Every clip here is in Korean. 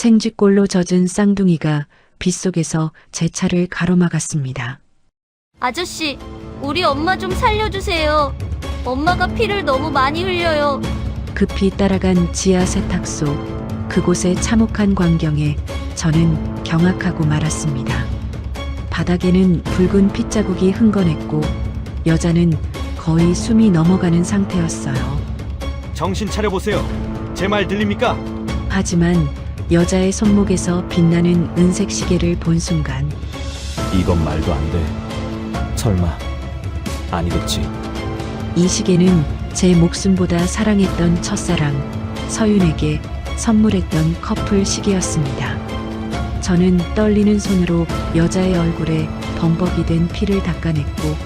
생쥐꼴로 젖은 쌍둥이가 빗속에서 제 차를 가로막았습니다. 아저씨, 우리 엄마 좀 살려주세요. 엄마가 피를 너무 많이 흘려요. 급히 따라간 지하 세탁소. 그곳의 참혹한 광경에 저는 경악하고 말았습니다. 바닥에는 붉은 핏자국이 흥건했고 여자는 거의 숨이 넘어가는 상태였어요. 정신 차려보세요. 제 말 들립니까? 하지만 여자의 손목에서 빛나는 은색 시계를 본 순간 이건 말도 안 돼. 설마 아니겠지. 이 시계는 제 목숨보다 사랑했던 첫사랑 서윤에게 선물했던 커플 시계였습니다. 저는 떨리는 손으로 여자의 얼굴에 범벅이 된 피를 닦아냈고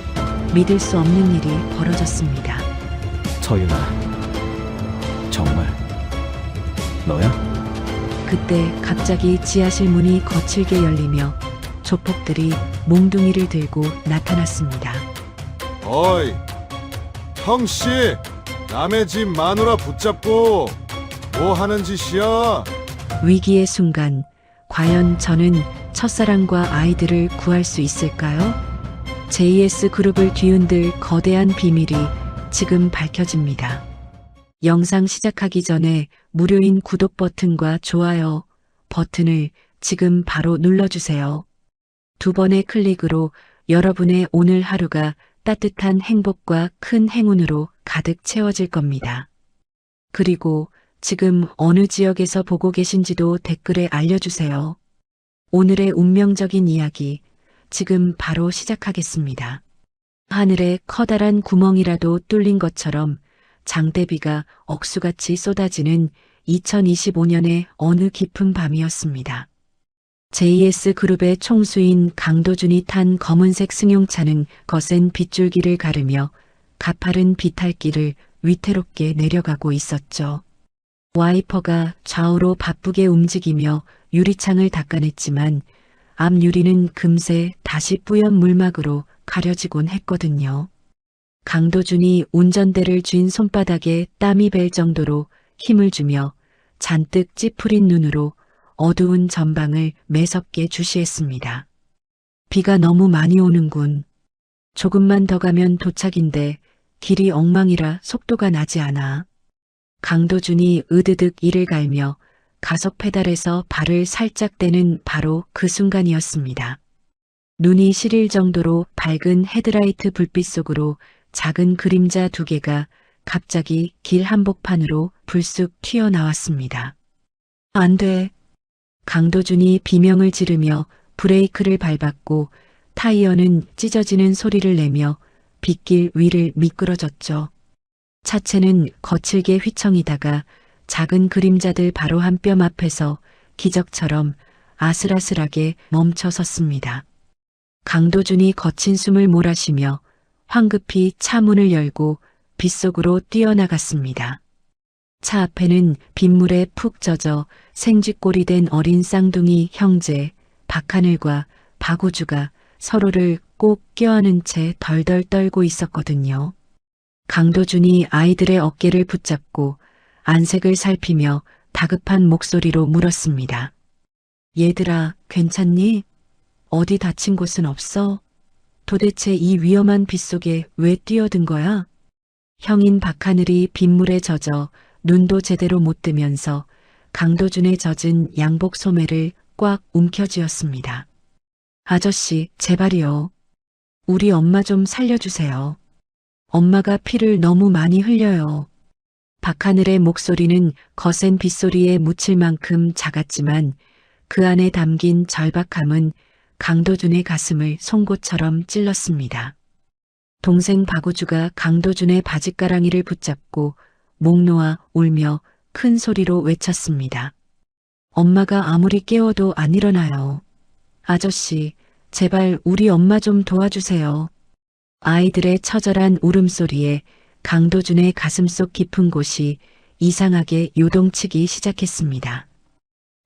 믿을 수 없는 일이 벌어졌습니다. 서윤아, 정말 너야? 그때 갑자기 지하실 문이 거칠게 열리며 조폭들이 몽둥이를 들고 나타났습니다. 어이, 형씨, 남의 집 마누라 붙잡고 뭐 하는 짓이야? 위기의 순간 과연 저는 첫사랑과 아이들을 구할 수 있을까요? JS 그룹을 뒤흔들 거대한 비밀이 지금 밝혀집니다. 영상 시작하기 전에 무료인 구독 버튼과 좋아요 버튼을 지금 바로 눌러주세요. 2번의 클릭으로 여러분의 오늘 하루가 따뜻한 행복과 큰 행운으로 가득 채워질 겁니다. 그리고 지금 어느 지역에서 보고 계신지도 댓글에 알려주세요. 오늘의 운명적인 이야기 지금 바로 시작하겠습니다. 하늘에 커다란 구멍이라도 뚫린 것처럼 장대비가 억수같이 쏟아지는 2025년의 어느 깊은 밤이었습니다. JS 그룹의 총수인 강도준이 탄 검은색 승용차는 거센 빗줄기를 가르며 가파른 비탈길을 위태롭게 내려가고 있었죠. 와이퍼가 좌우로 바쁘게 움직이며 유리창을 닦아냈지만 앞 유리는 금세 다시 뿌연 물막으로 가려지곤 했거든요. 강도준이 운전대를 쥔 손바닥에 땀이 벨 정도로 힘을 주며 잔뜩 찌푸린 눈으로 어두운 전방을 매섭게 주시했습니다. 비가 너무 많이 오는군. 조금만 더 가면 도착인데 길이 엉망이라 속도가 나지 않아. 강도준이 으드득 이를 갈며 가속 페달에서 발을 살짝 떼는 바로 그 순간이었습니다. 눈이 시릴 정도로 밝은 헤드라이트 불빛 속으로 작은 그림자 2개가 갑자기 길 한복판으로 불쑥 튀어나왔습니다. 안 돼. 강도준이 비명을 지르며 브레이크를 밟았고 타이어는 찢어지는 소리를 내며 빗길 위를 미끄러졌죠. 차체는 거칠게 휘청이다가 작은 그림자들 바로 한 뼘 앞에서 기적처럼 아슬아슬하게 멈춰 섰습니다. 강도준이 거친 숨을 몰아쉬며 황급히 차 문을 열고 빗속으로 뛰어나갔습니다. 차 앞에는 빗물에 푹 젖어 생쥐꼴이 된 어린 쌍둥이 형제 박하늘과 박우주가 서로를 꼭 껴안은 채 덜덜 떨고 있었거든요. 강도준이 아이들의 어깨를 붙잡고 안색을 살피며 다급한 목소리로 물었습니다. 얘들아, 괜찮니? 어디 다친 곳은 없어? 도대체 이 위험한 빗속에 왜 뛰어든 거야? 형인 박하늘이 빗물에 젖어 눈도 제대로 못 뜨면서 강도준의 젖은 양복 소매를 꽉 움켜쥐었습니다. 아저씨, 제발이요. 우리 엄마 좀 살려주세요. 엄마가 피를 너무 많이 흘려요. 박하늘의 목소리는 거센 빗소리에 묻힐 만큼 작았지만 그 안에 담긴 절박함은 강도준의 가슴을 송곳처럼 찔렀습니다. 동생 박우주가 강도준의 바짓가랑이를 붙잡고 목 놓아 울며 큰 소리로 외쳤습니다. 엄마가 아무리 깨워도 안 일어나요. 아저씨, 제발 우리 엄마 좀 도와주세요. 아이들의 처절한 울음소리에 강도준의 가슴속 깊은 곳이 이상하게 요동치기 시작했습니다.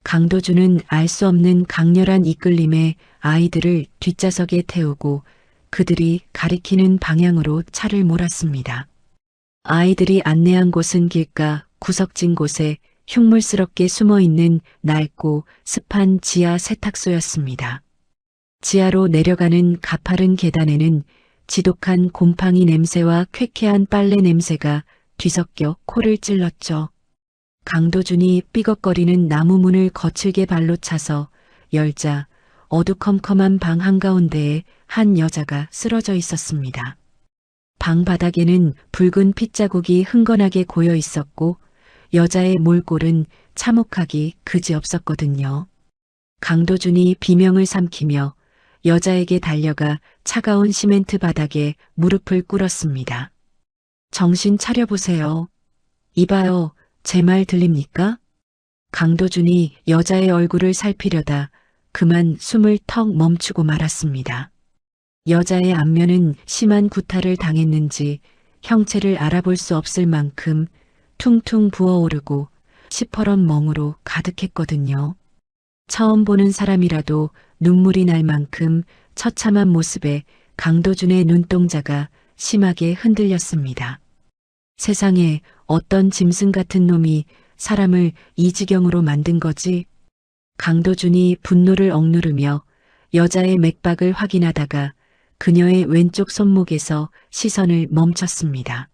강도준은 알 수 없는 강렬한 이끌림에 아이들을 뒷좌석에 태우고 그들이 가리키는 방향으로 차를 몰았습니다. 아이들이 안내한 곳은 길가 구석진 곳에 흉물스럽게 숨어있는 낡고 습한 지하 세탁소였습니다. 지하로 내려가는 가파른 계단에는 지독한 곰팡이 냄새와 쾌쾌한 빨래 냄새가 뒤섞여 코를 찔렀죠. 강도준이 삐걱거리는 나무 문을 거칠게 발로 차서 열자 어두컴컴한 방 한가운데에 한 여자가 쓰러져 있었습니다. 방 바닥에는 붉은 핏자국이 흥건하게 고여 있었고 여자의 몰골은 참혹하기 그지없었거든요. 강도준이 비명을 삼키며 여자에게 달려가 차가운 시멘트 바닥에 무릎을 꿇었습니다. 정신 차려보세요. 이봐요, 제 말 들립니까? 강도준이 여자의 얼굴을 살피려다 그만 숨을 턱 멈추고 말았습니다. 여자의 안면은 심한 구타를 당했는지 형체를 알아볼 수 없을 만큼 퉁퉁 부어오르고 시퍼런 멍으로 가득했거든요. 처음 보는 사람이라도 눈물이 날 만큼 처참한 모습에 강도준의 눈동자가 심하게 흔들렸습니다. 세상에 어떤 짐승 같은 놈이 사람을 이 지경으로 만든 거지? 강도준이 분노를 억누르며 여자의 맥박을 확인하다가 그녀의 왼쪽 손목에서 시선을 멈췄습니다.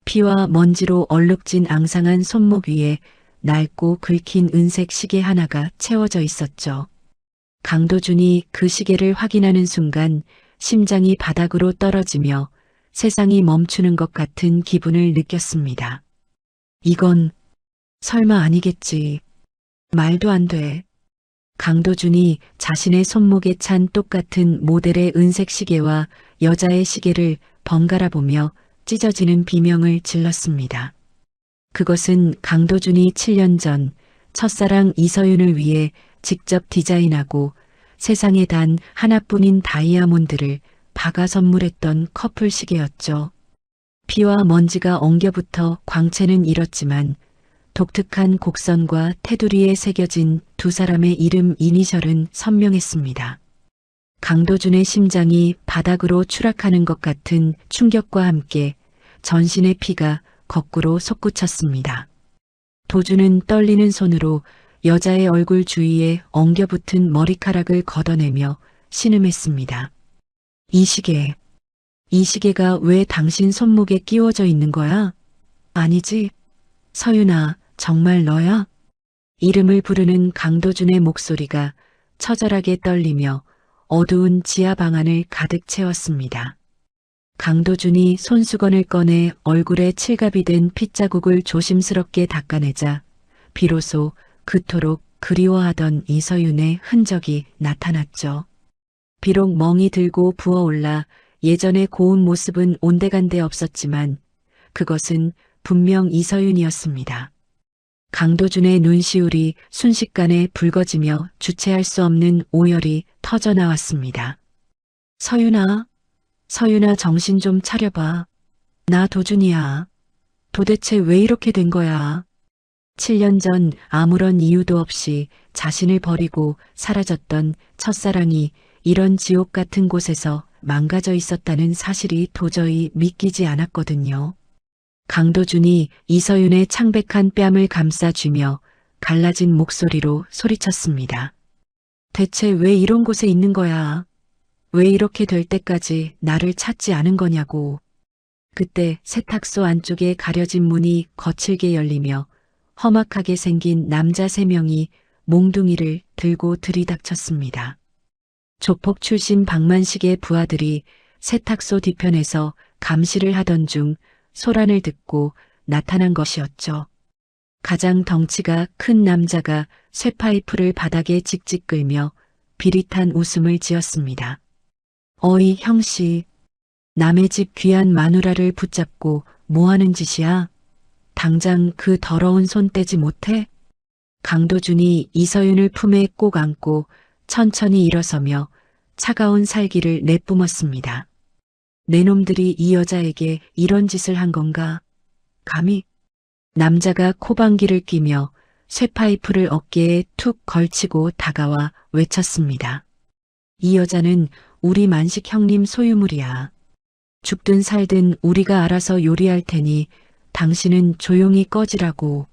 피와 먼지로 얼룩진 앙상한 손목 위에 낡고 긁힌 은색 시계 하나가 채워져 있었죠. 강도준이 그 시계를 확인하는 순간 심장이 바닥으로 떨어지며 세상이 멈추는 것 같은 기분을 느꼈습니다. 이건 설마 아니겠지. 말도 안 돼. 강도준이 자신의 손목에 찬 똑같은 모델의 은색 시계와 여자의 시계를 번갈아 보며 찢어지는 비명을 질렀습니다. 그것은 강도준이 7년 전 첫사랑 이서윤을 위해 직접 디자인하고 세상에 단 하나뿐인 다이아몬드를 박아 선물했던 커플 시계였죠. 피와 먼지가 엉겨붙어 광채는 잃었지만 독특한 곡선과 테두리에 새겨진 두 사람의 이름 이니셜은 선명했습니다. 강도준의 심장이 바닥으로 추락하는 것 같은 충격과 함께 전신의 피가 거꾸로 솟구쳤습니다. 도준은 떨리는 손으로 여자의 얼굴 주위에 엉겨붙은 머리카락을 걷어내며 신음했습니다. 이 시계가 왜 당신 손목에 끼워져 있는 거야? 아니지. 서윤아, 정말 너야? 이름을 부르는 강도준의 목소리가 처절하게 떨리며 어두운 지하 방안을 가득 채웠습니다. 강도준이 손수건을 꺼내 얼굴에 칠갑이 된 핏자국을 조심스럽게 닦아내자 비로소 그토록 그리워하던 이서윤의 흔적이 나타났죠. 비록 멍이 들고 부어올라 예전의 고운 모습은 온데간데 없었지만 그것은 분명 이서윤이었습니다. 강도준의 눈시울이 순식간에 붉어지며 주체할 수 없는 오열이 터져나왔습니다. 서윤아, 정신 좀 차려봐. 나 도준이야. 도대체 왜 이렇게 된 거야? 7년 전 아무런 이유도 없이 자신을 버리고 사라졌던 첫사랑이 이런 지옥 같은 곳에서 망가져 있었다는 사실이 도저히 믿기지 않았거든요. 강도준이 이서윤의 창백한 뺨을 감싸쥐며 갈라진 목소리로 소리쳤습니다. 대체 왜 이런 곳에 있는 거야? 왜 이렇게 될 때까지 나를 찾지 않은 거냐고. 그때 세탁소 안쪽에 가려진 문이 거칠게 열리며 험악하게 생긴 남자 3명이 몽둥이를 들고 들이닥쳤습니다. 조폭 출신 박만식의 부하들이 세탁소 뒤편에서 감시를 하던 중 소란을 듣고 나타난 것이었죠. 가장 덩치가 큰 남자가 쇠파이프를 바닥에 직직 끌며 비릿한 웃음을 지었습니다. 어이 형씨, 남의 집 귀한 마누라를 붙잡고 뭐하는 짓이야? 당장 그 더러운 손 떼지 못해? 강도준이 이서윤을 품에 꼭 안고 천천히 일어서며 차가운 살기를 내뿜었습니다. 내 놈들이 이 여자에게 이런 짓을 한 건가? 감히? 남자가 코방귀를 뀌며 쇠파이프를 어깨에 툭 걸치고 다가와 외쳤습니다. 이 여자는 우리 만식 형님 소유물이야. 죽든 살든 우리가 알아서 요리할 테니 당신은 조용히 꺼지라고.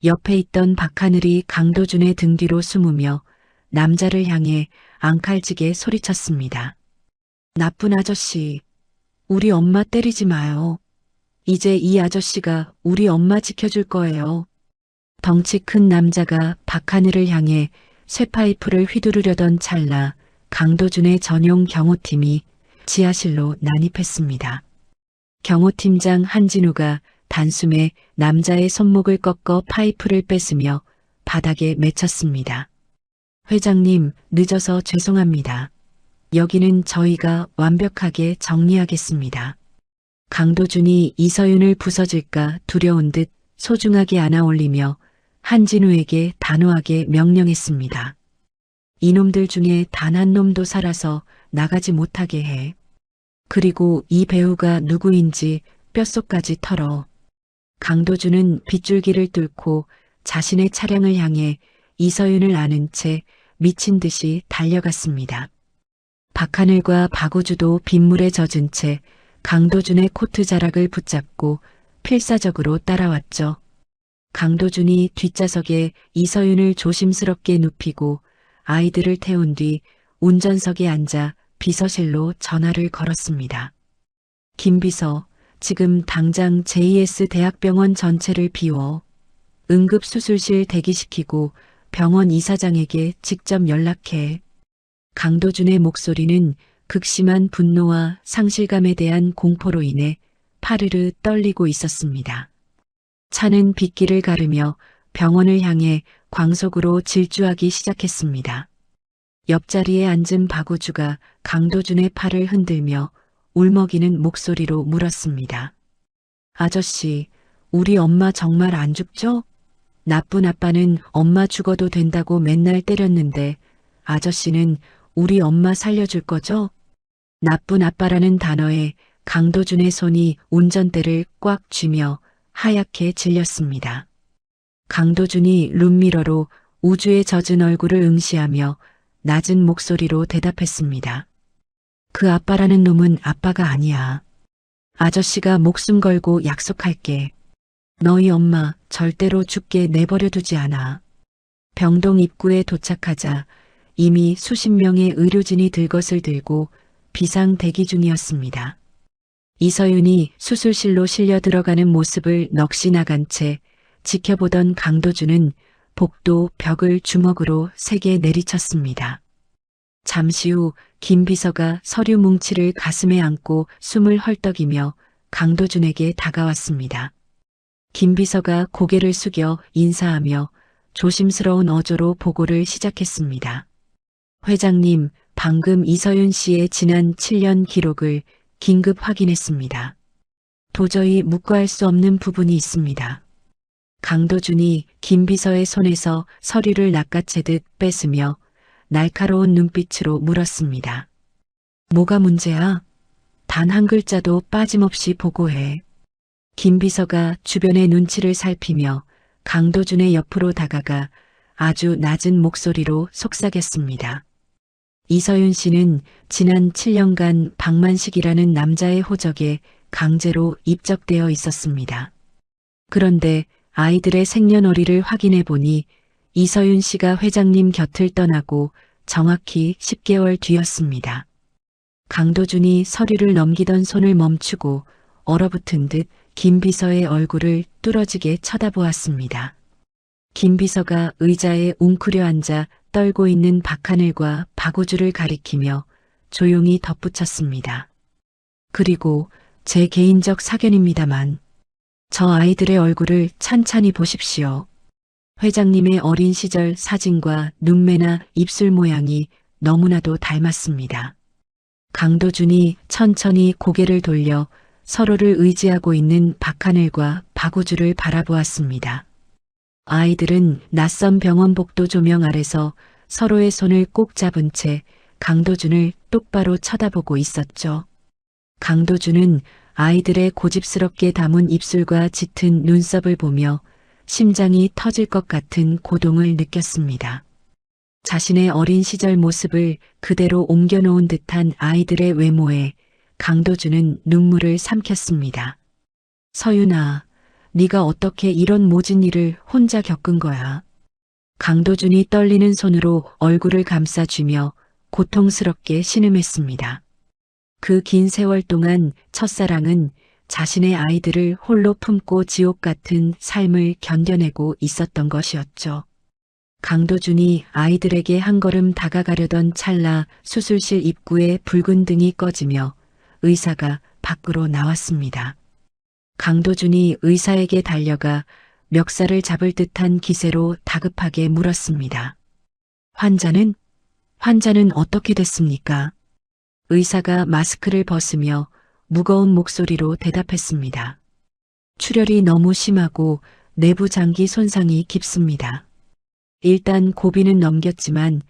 옆에 있던 박하늘이 강도준의 등 뒤로 숨으며 남자를 향해 앙칼지게 소리쳤습니다. 나쁜 아저씨, 우리 엄마 때리지 마요. 이제 이 아저씨가 우리 엄마 지켜줄 거예요. 덩치 큰 남자가 박하늘을 향해 쇠파이프를 휘두르려던 찰나 강도준의 전용 경호팀이 지하실로 난입했습니다. 경호팀장 한진우가 단숨에 남자의 손목을 꺾어 파이프를 뺐으며 바닥에 맺혔습니다. 회장님, 늦어서 죄송합니다. 여기는 저희가 완벽하게 정리하겠습니다. 강도준이 이서윤을 부서질까 두려운 듯 소중하게 안아올리며 한진우에게 단호하게 명령했습니다. 이놈들 중에 단 한 놈도 살아서 나가지 못하게 해. 그리고 이 배우가 누구인지 뼛속까지 털어. 강도준은 빗줄기를 뚫고 자신의 차량을 향해 이서윤을 안은 채 미친 듯이 달려갔습니다. 박하늘과 박우주도 빗물에 젖은 채 강도준의 코트 자락을 붙잡고 필사적으로 따라왔죠. 강도준이 뒷좌석에 이서윤을 조심스럽게 눕히고 아이들을 태운 뒤 운전석에 앉아 비서실로 전화를 걸었습니다. 김 비서, 지금 당장 JS 대학병원 전체를 비워 응급수술실 대기시키고 병원 이사장에게 직접 연락해. 강도준의 목소리는 극심한 분노와 상실감에 대한 공포로 인해 파르르 떨리고 있었습니다. 차는 빗길을 가르며 병원을 향해 광속으로 질주하기 시작했습니다. 옆자리에 앉은 박우주가 강도준의 팔을 흔들며 울먹이는 목소리로 물었습니다. 아저씨, 우리 엄마 정말 안 죽죠? 나쁜 아빠는 엄마 죽어도 된다고 맨날 때렸는데 아저씨는 우리 엄마 살려줄 거죠? 나쁜 아빠라는 단어에 강도준의 손이 운전대를 꽉 쥐며 하얗게 질렸습니다. 강도준이 룸미러로 우주에 젖은 얼굴을 응시하며 낮은 목소리로 대답했습니다. 그 아빠라는 놈은 아빠가 아니야. 아저씨가 목숨 걸고 약속할게. 너희 엄마 절대로 죽게 내버려 두지 않아. 병동 입구에 도착하자 이미 수십 명의 의료진이 들것을 들고 비상 대기 중이었습니다. 이서윤이 수술실로 실려 들어가는 모습을 넋이 나간 채 지켜보던 강도준은 복도 벽을 주먹으로 세게 내리쳤습니다. 잠시 후 김 비서가 서류 뭉치를 가슴에 안고 숨을 헐떡이며 강도준에게 다가왔습니다. 김 비서가 고개를 숙여 인사하며 조심스러운 어조로 보고를 시작했습니다. 회장님, 방금 이서윤 씨의 지난 7년 기록을 긴급 확인했습니다. 도저히 묵과할 수 없는 부분이 있습니다. 강도준이 김 비서의 손에서 서류를 낚아채듯 뺏으며 날카로운 눈빛으로 물었습니다. 뭐가 문제야? 단 한 글자도 빠짐없이 보고해. 김 비서가 주변의 눈치를 살피며 강도준의 옆으로 다가가 아주 낮은 목소리로 속삭였습니다. 이서윤 씨는 지난 7년간 박만식이라는 남자의 호적에 강제로 입적되어 있었습니다. 그런데 아이들의 생년월일을 확인해 보니 이서윤 씨가 회장님 곁을 떠나고 정확히 10개월 뒤였습니다. 강도준이 서류를 넘기던 손을 멈추고 얼어붙은 듯 김 비서의 얼굴을 뚫어지게 쳐다보았습니다. 김 비서가 의자에 웅크려 앉아 떨고 있는 박하늘과 박우주를 가리키며 조용히 덧붙였습니다. 그리고 제 개인적 사견입니다만 저 아이들의 얼굴을 찬찬히 보십시오. 회장님의 어린 시절 사진과 눈매나 입술 모양이 너무나도 닮았습니다. 강도준이 천천히 고개를 돌려 서로를 의지하고 있는 박하늘과 박우주를 바라보았습니다. 아이들은 낯선 병원 복도 조명 아래서 서로의 손을 꼭 잡은 채 강도준을 똑바로 쳐다보고 있었죠. 강도준은 아이들의 고집스럽게 담은 입술과 짙은 눈썹을 보며 심장이 터질 것 같은 고동을 느꼈습니다. 자신의 어린 시절 모습을 그대로 옮겨놓은 듯한 아이들의 외모에 강도준은 눈물을 삼켰습니다. 서윤아, 네가 어떻게 이런 모진 일을 혼자 겪은 거야? 강도준이 떨리는 손으로 얼굴을 감싸쥐며 고통스럽게 신음했습니다. 그 긴 세월 동안 첫사랑은 자신의 아이들을 홀로 품고 지옥 같은 삶을 견뎌내고 있었던 것이었죠. 강도준이 아이들에게 한 걸음 다가가려던 찰나 수술실 입구에 붉은 등이 꺼지며 의사가 밖으로 나왔습니다. 강도준이 의사에게 달려가 멱살을 잡을 듯한 기세로 다급하게 물었습니다. 환자는 어떻게 됐습니까? 의사가 마스크를 벗으며 무거운 목소리로 대답했습니다. 출혈이 너무 심하고 내부 장기 손상이 깊습니다. 일단 고비는 넘겼지만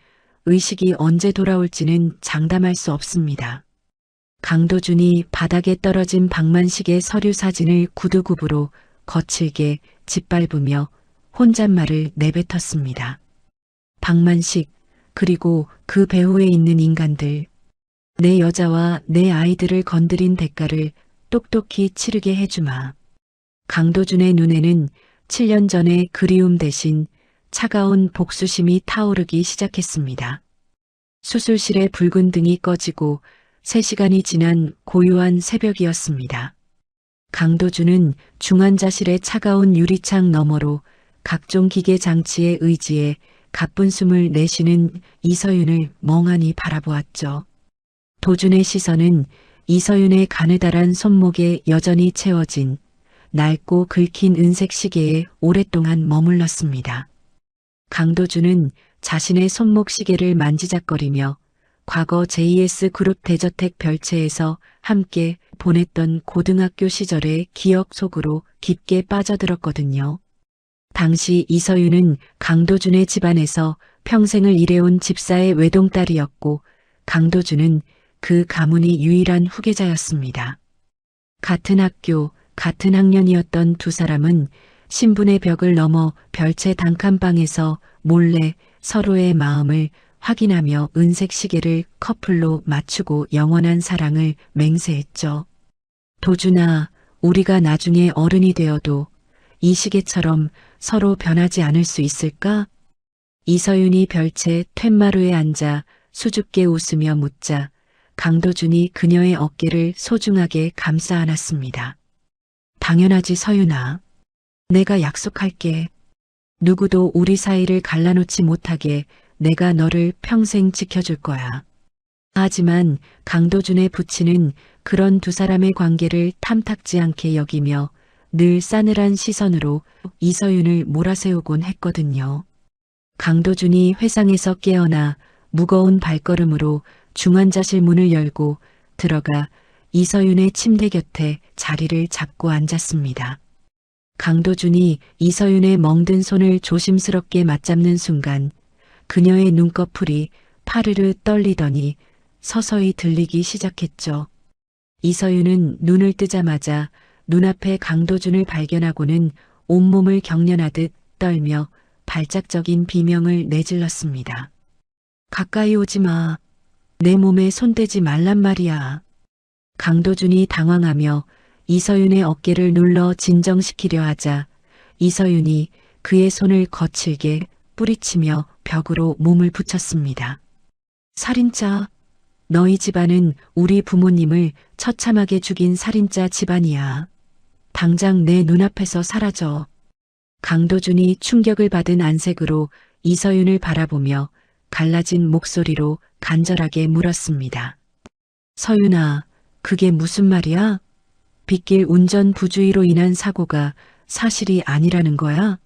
의식이 언제 돌아올지는 장담할 수 없습니다. 강도준이 바닥에 떨어진 박만식의 서류 사진을 구두굽으로 거칠게 짓밟으며 혼잣말을 내뱉었습니다. 박만식, 그리고 그 배후에 있는 인간들, 내 여자와 내 아이들을 건드린 대가를 똑똑히 치르게 해주마. 강도준의 눈에는 7년 전의 그리움 대신 차가운 복수심이 타오르기 시작했습니다. 수술실의 붉은 등이 꺼지고 3시간이 지난 고요한 새벽이었습니다. 강도준은 중환자실의 차가운 유리창 너머로 각종 기계 장치에 의지해 가쁜 숨을 내쉬는 이서윤을 멍하니 바라보았죠. 도준의 시선은 이서윤의 가느다란 손목에 여전히 채워진 낡고 긁힌 은색 시계에 오랫동안 머물렀습니다. 강도준은 자신의 손목 시계를 만지작거리며 과거 JS 그룹 대저택 별채에서 함께 보냈던 고등학교 시절의 기억 속으로 깊게 빠져들었거든요. 당시 이서윤은 강도준의 집안에서 평생을 일해온 집사의 외동딸이었고 강도준은 그 가문이 유일한 후계자였습니다. 같은 학교, 같은 학년이었던 두 사람은 신분의 벽을 넘어 별채 단칸방에서 몰래 서로의 마음을 확인하며 은색 시계를 커플로 맞추고 영원한 사랑을 맹세했죠. 도준아, 우리가 나중에 어른이 되어도 이 시계처럼 서로 변하지 않을 수 있을까? 이서윤이 별채 툇마루에 앉아 수줍게 웃으며 묻자 강도준이 그녀의 어깨를 소중하게 감싸 안았습니다. 당연하지 서윤아. 내가 약속할게. 누구도 우리 사이를 갈라놓지 못하게 내가 너를 평생 지켜줄 거야. 하지만 강도준의 부친은 그런 두 사람의 관계를 탐탁지 않게 여기며 늘 싸늘한 시선으로 이서윤을 몰아세우곤 했거든요. 강도준이 회상에서 깨어나 무거운 발걸음으로 중환자실 문을 열고 들어가 이서윤의 침대 곁에 자리를 잡고 앉았습니다. 강도준이 이서윤의 멍든 손을 조심스럽게 맞잡는 순간 그녀의 눈꺼풀이 파르르 떨리더니 서서히 들리기 시작했죠. 이서윤은 눈을 뜨자마자 눈앞에 강도준을 발견하고는 온몸을 경련하듯 떨며 발작적인 비명을 내질렀습니다. 가까이 오지 마. 내 몸에 손대지 말란 말이야. 강도준이 당황하며 이서윤의 어깨를 눌러 진정시키려 하자 이서윤이 그의 손을 거칠게 뿌리치며 벽으로 몸을 붙였습니다. 살인자, 너희 집안은 우리 부모님을 처참하게 죽인 살인자 집안이야. 당장 내 눈앞에서 사라져. 강도준이 충격을 받은 안색으로 이서윤을 바라보며 갈라진 목소리로 간절하게 물었습니다. 서윤아, 그게 무슨 말이야? 빗길 운전 부주의로 인한 사고가 사실이 아니라는 거야?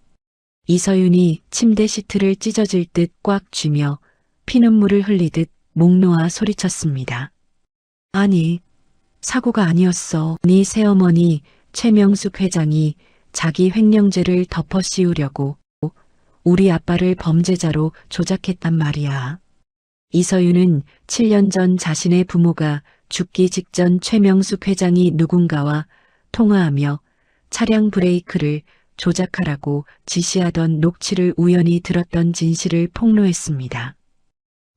이서윤이 침대 시트를 찢어질 듯 꽉 쥐며 피눈물을 흘리듯 목 놓아 소리쳤습니다. 아니, 사고가 아니었어. 네 새어머니 최명숙 회장이 자기 횡령죄를 덮어씌우려고 우리 아빠를 범죄자로 조작했단 말이야. 이서윤은 7년 전 자신의 부모가 죽기 직전 최명숙 회장이 누군가와 통화하며 차량 브레이크를 조작하라고 지시하던 녹취를 우연히 들었던 진실을 폭로했습니다.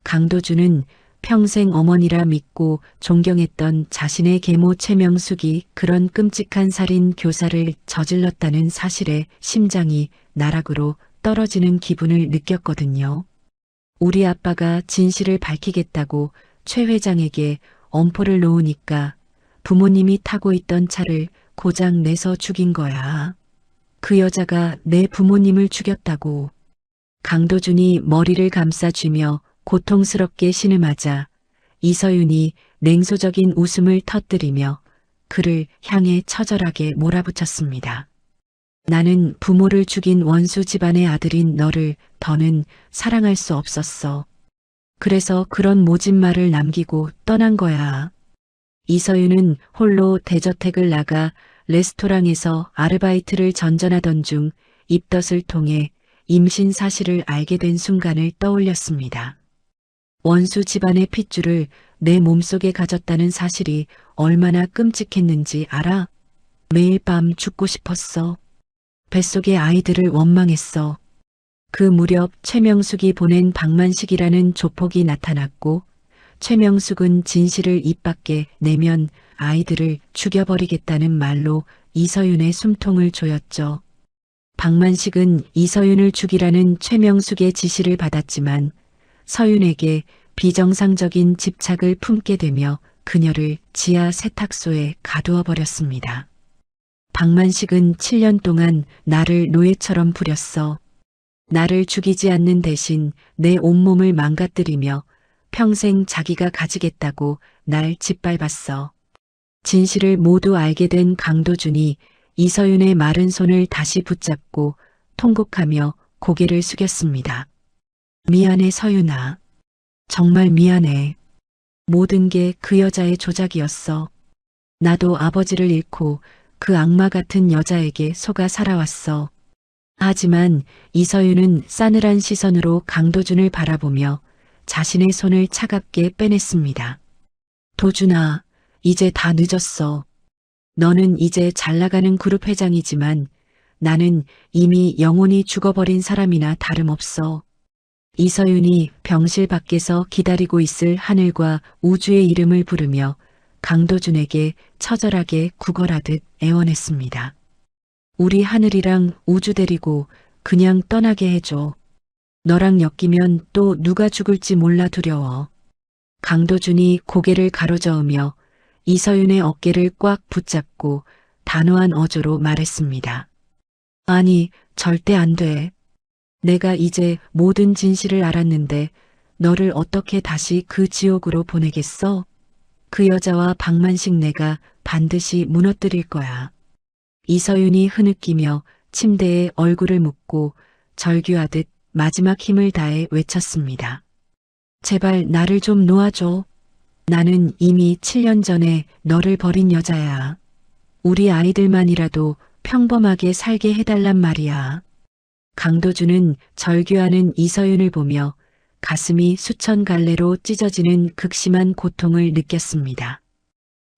강도준은 평생 어머니라 믿고 존경했던 자신의 계모 최명숙이 그런 끔찍한 살인 교사를 저질렀다는 사실에 심장이 나락으로 떨어지는 기분을 느꼈거든요. 우리 아빠가 진실을 밝히겠다고 최 회장에게 엄포를 놓으니까 부모님이 타고 있던 차를 고장 내서 죽인 거야. 그 여자가 내 부모님을 죽였다고. 강도준이 머리를 감싸쥐며 고통스럽게 신음하자 이서윤이 냉소적인 웃음을 터뜨리며 그를 향해 처절하게 몰아붙였습니다. 나는 부모를 죽인 원수 집안의 아들인 너를 더는 사랑할 수 없었어. 그래서 그런 모진 말을 남기고 떠난 거야. 이서윤은 홀로 대저택을 나가 레스토랑에서 아르바이트를 전전하던 중 입덧을 통해 임신 사실을 알게 된 순간을 떠올렸습니다. 원수 집안의 핏줄을 내 몸속에 가졌다는 사실이 얼마나 끔찍했는지 알아? 매일 밤 죽고 싶었어. 뱃속의 아이들을 원망했어. 그 무렵 최명숙이 보낸 박만식이라는 조폭이 나타났고 최명숙은 진실을 입 밖에 내면 아이들을 죽여버리겠다는 말로 이서윤의 숨통을 조였죠. 박만식은 이서윤을 죽이라는 최명숙의 지시를 받았지만 서윤에게 비정상적인 집착을 품게 되며 그녀를 지하 세탁소에 가두어 버렸습니다. 박만식은 7년 동안 나를 노예처럼 부렸어. 나를 죽이지 않는 대신 내 온몸을 망가뜨리며 평생 자기가 가지겠다고 날 짓밟았어. 진실을 모두 알게 된 강도준이 이서윤의 마른 손을 다시 붙잡고 통곡하며 고개를 숙였습니다. 미안해 서윤아. 정말 미안해. 모든 게 그 여자의 조작이었어. 나도 아버지를 잃고 그 악마 같은 여자에게 속아 살아왔어. 하지만 이서윤은 싸늘한 시선으로 강도준을 바라보며 자신의 손을 차갑게 빼냈습니다. 도준아, 이제 다 늦었어. 너는 이제 잘나가는 그룹 회장이지만 나는 이미 영혼이 죽어버린 사람이나 다름없어. 이서윤이 병실 밖에서 기다리고 있을 하늘과 우주의 이름을 부르며 강도준에게 처절하게 구걸하듯 애원했습니다. 우리 하늘이랑 우주 데리고 그냥 떠나게 해줘. 너랑 엮이면 또 누가 죽을지 몰라 두려워. 강도준이 고개를 가로저으며 이서윤의 어깨를 꽉 붙잡고 단호한 어조로 말했습니다. 아니, 절대 안 돼. 내가 이제 모든 진실을 알았는데 너를 어떻게 다시 그 지옥으로 보내겠어? 그 여자와 박만식 내가 반드시 무너뜨릴 거야. 이서윤이 흐느끼며 침대에 얼굴을 묻고 절규하듯 마지막 힘을 다해 외쳤습니다. 제발 나를 좀 놓아줘. 나는 이미 7년 전에 너를 버린 여자야. 우리 아이들만이라도 평범하게 살게 해달란 말이야. 강도준은 절규하는 이서윤을 보며 가슴이 수천 갈래로 찢어지는 극심한 고통을 느꼈습니다.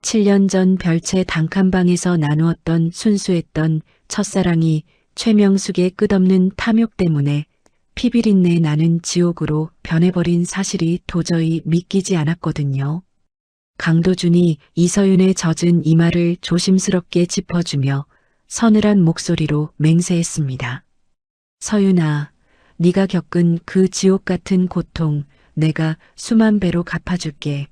7년 전 별채 단칸방에서 나누었던 순수했던 첫사랑이 최명숙의 끝없는 탐욕 때문에 피비린내 나는 지옥으로 변해버린 사실이 도저히 믿기지 않았거든요. 강도준이 이서윤의 젖은 이마를 조심스럽게 짚어주며 서늘한 목소리로 맹세했습니다. 서윤아, 네가 겪은 그 지옥 같은 고통 내가 수만 배로 갚아줄게.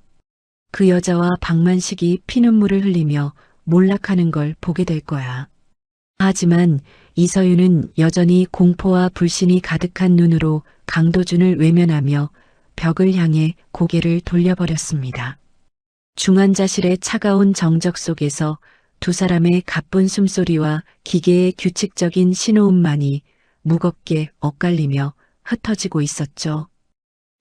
그 여자와 박만식이 피눈물을 흘리며 몰락하는 걸 보게 될 거야. 하지만 이서윤은 여전히 공포와 불신이 가득한 눈으로 강도준을 외면하며 벽을 향해 고개를 돌려버렸습니다. 중환자실의 차가운 정적 속에서 두 사람의 가쁜 숨소리와 기계의 규칙적인 신호음만이 무겁게 엇갈리며 흩어지고 있었죠.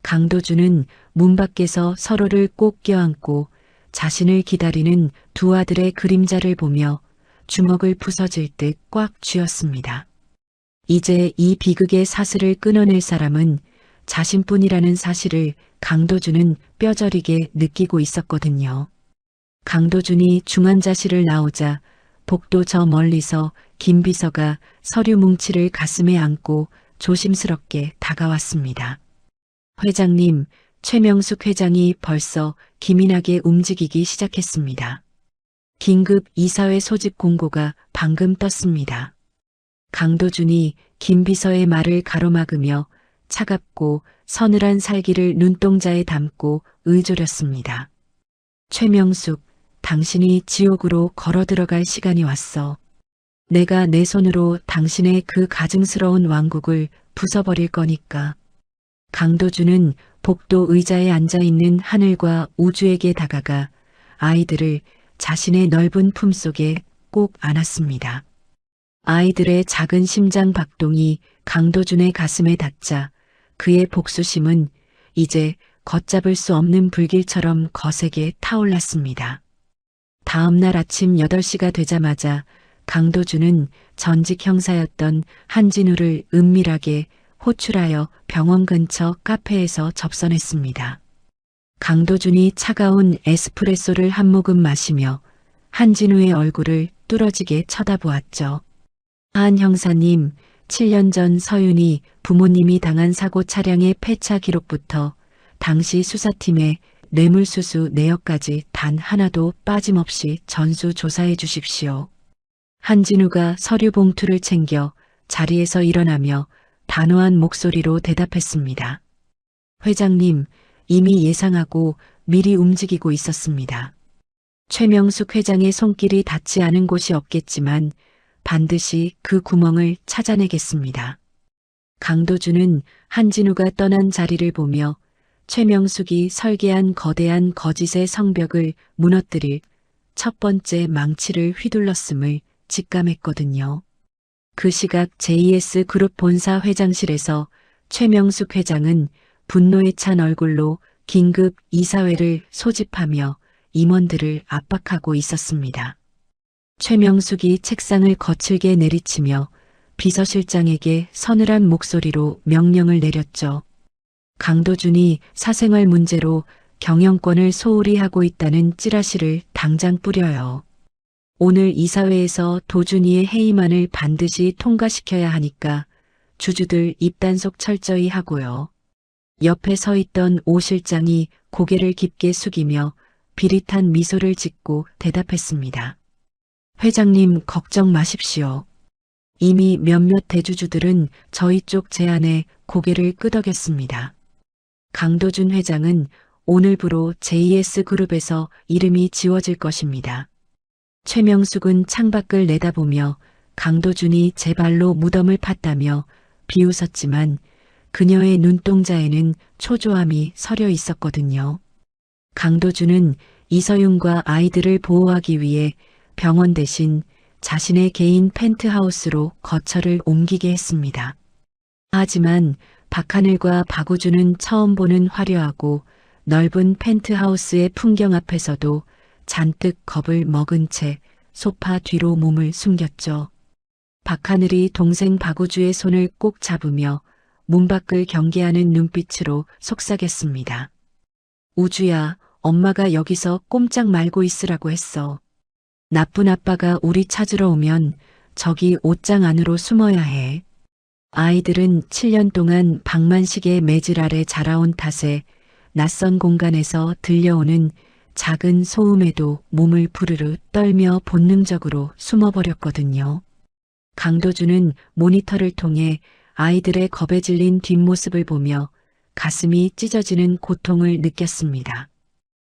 강도준은 문 밖에서 서로를 꼭 껴안고 자신을 기다리는 두 아들의 그림자를 보며 주먹을 부서질 듯 꽉 쥐었습니다. 이제 이 비극의 사슬을 끊어낼 사람은 자신뿐이라는 사실을 강도준은 뼈저리게 느끼고 있었거든요. 강도준이 중환자실을 나오자 복도 저 멀리서 김 비서가 서류 뭉치를 가슴에 안고 조심스럽게 다가왔습니다. 회장님, 최명숙 회장이 벌써 기민하게 움직이기 시작했습니다. 긴급 이사회 소집 공고가 방금 떴습니다. 강도준이 김 비서의 말을 가로막으며 차갑고 서늘한 살기를 눈동자에 담고 의조렸습니다. 최명숙, 당신이 지옥으로 걸어 들어갈 시간이 왔어. 내가 내 손으로 당신의 그 가증스러운 왕국을 부숴버릴 거니까. 강도준은 복도 의자에 앉아있는 하늘과 우주에게 다가가 아이들을 자신의 넓은 품속에 꼭 안았습니다. 아이들의 작은 심장 박동이 강도준의 가슴에 닿자 그의 복수심은 이제 걷잡을 수 없는 불길처럼 거세게 타올랐습니다. 다음 날 아침 8시가 되자마자 강도준은 전직 형사였던 한진우를 은밀하게 호출하여 병원 근처 카페에서 접선했습니다. 강도준이 차가운 에스프레소를 한 모금 마시며 한진우의 얼굴을 뚫어지게 쳐다보았죠. 한 형사님, 7년 전 서윤이 부모님이 당한 사고 차량의 폐차 기록부터 당시 수사팀의 뇌물수수 내역까지 단 하나도 빠짐없이 전수 조사해 주십시오. 한진우가 서류 봉투를 챙겨 자리에서 일어나며 단호한 목소리로 대답했습니다. 회장님, 이미 예상하고 미리 움직이고 있었습니다. 최명숙 회장의 손길이 닿지 않은 곳이 없겠지만 반드시 그 구멍을 찾아내겠습니다. 강도준은 한진우가 떠난 자리를 보며 최명숙이 설계한 거대한 거짓의 성벽을 무너뜨릴 첫 번째 망치를 휘둘렀음을 직감했거든요. 그 시각 JS 그룹 본사 회장실에서 최명숙 회장은 분노에 찬 얼굴로 긴급 이사회를 소집하며 임원들을 압박하고 있었습니다. 최명숙이 책상을 거칠게 내리치며 비서실장에게 서늘한 목소리로 명령을 내렸죠. 강도준이 사생활 문제로 경영권을 소홀히 하고 있다는 찌라시를 당장 뿌려요. 오늘 이사회에서 도준이의 해임안을 반드시 통과시켜야 하니까 주주들 입단속 철저히 하고요. 옆에 서 있던 오 실장이 고개를 깊게 숙이며 비릿한 미소를 짓고 대답했습니다. 회장님, 걱정 마십시오. 이미 몇몇 대주주들은 저희 쪽 제안에 고개를 끄덕였습니다. 강도준 회장은 오늘부로 JS그룹에서 이름이 지워질 것입니다. 최명숙은 창밖을 내다보며 강도준이 제 발로 무덤을 팠다며 비웃었지만 그녀의 눈동자에는 초조함이 서려 있었거든요. 강도준은 이서윤과 아이들을 보호하기 위해 병원 대신 자신의 개인 펜트하우스로 거처를 옮기게 했습니다. 하지만 박하늘과 박우주는 처음 보는 화려하고 넓은 펜트하우스의 풍경 앞에서도 잔뜩 겁을 먹은 채 소파 뒤로 몸을 숨겼죠. 박하늘이 동생 박우주의 손을 꼭 잡으며 문 밖을 경계하는 눈빛으로 속삭였습니다. 우주야, 엄마가 여기서 꼼짝 말고 있으라고 했어. 나쁜 아빠가 우리 찾으러 오면 저기 옷장 안으로 숨어야 해. 아이들은 7년 동안 박만식의 매질 아래 자라온 탓에 낯선 공간에서 들려오는 작은 소음에도 몸을 부르르 떨며 본능적으로 숨어버렸거든요. 강도준은 모니터를 통해 아이들의 겁에 질린 뒷모습을 보며 가슴이 찢어지는 고통을 느꼈습니다.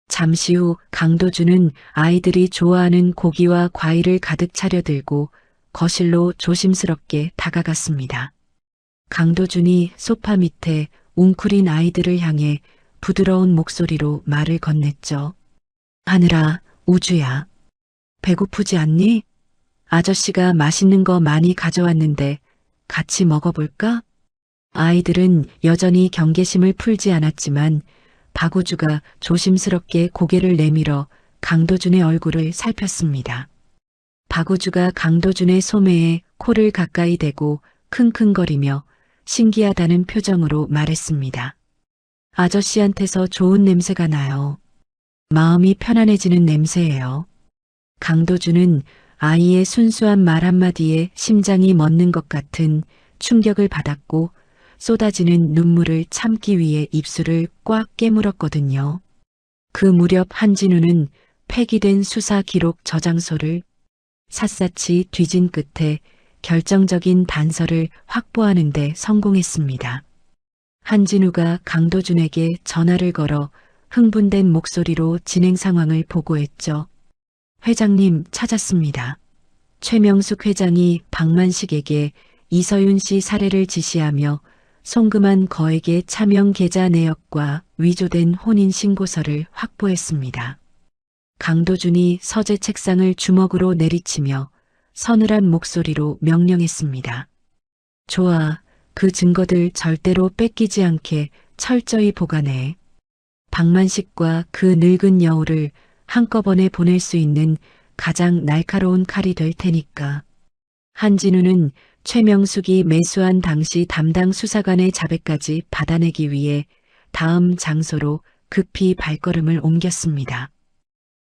잠시 후 강도준은 아이들이 좋아하는 고기와 과일을 가득 차려들고 거실로 조심스럽게 다가갔습니다. 강도준이 소파 밑에 웅크린 아이들을 향해 부드러운 목소리로 말을 건넸죠. 하늘아, 우주야. 배고프지 않니? 아저씨가 맛있는 거 많이 가져왔는데 같이 먹어볼까? 아이들은 여전히 경계심을 풀지 않았지만 박우주가 조심스럽게 고개를 내밀어 강도준의 얼굴을 살폈습니다. 박우주가 강도준의 소매에 코를 가까이 대고 킁킁거리며 신기하다는 표정으로 말했습니다. 아저씨한테서 좋은 냄새가 나요. 마음이 편안해지는 냄새예요. 강도준은 아이의 순수한 말 한마디에 심장이 멎는 것 같은 충격을 받았고 쏟아지는 눈물을 참기 위해 입술을 꽉 깨물었거든요. 그 무렵 한진우는 폐기된 수사 기록 저장소를 샅샅이 뒤진 끝에 결정적인 단서를 확보하는 데 성공했습니다. 한진우가 강도준에게 전화를 걸어 흥분된 목소리로 진행 상황을 보고했죠. 회장님 찾았습니다. 최명숙 회장이 박만식에게 이서윤 씨 살해를 지시하며 송금한 거액의 차명 계좌 내역과 위조된 혼인신고서를 확보했습니다. 강도준이 서재 책상을 주먹으로 내리치며 서늘한 목소리로 명령했습니다. 좋아, 그 증거들 절대로 뺏기지 않게 철저히 보관해. 박만식과 그 늙은 여우를 한꺼번에 보낼 수 있는 가장 날카로운 칼이 될 테니까. 한진우는 최명숙이 매수한 당시 담당 수사관의 자백까지 받아내기 위해 다음 장소로 급히 발걸음을 옮겼습니다.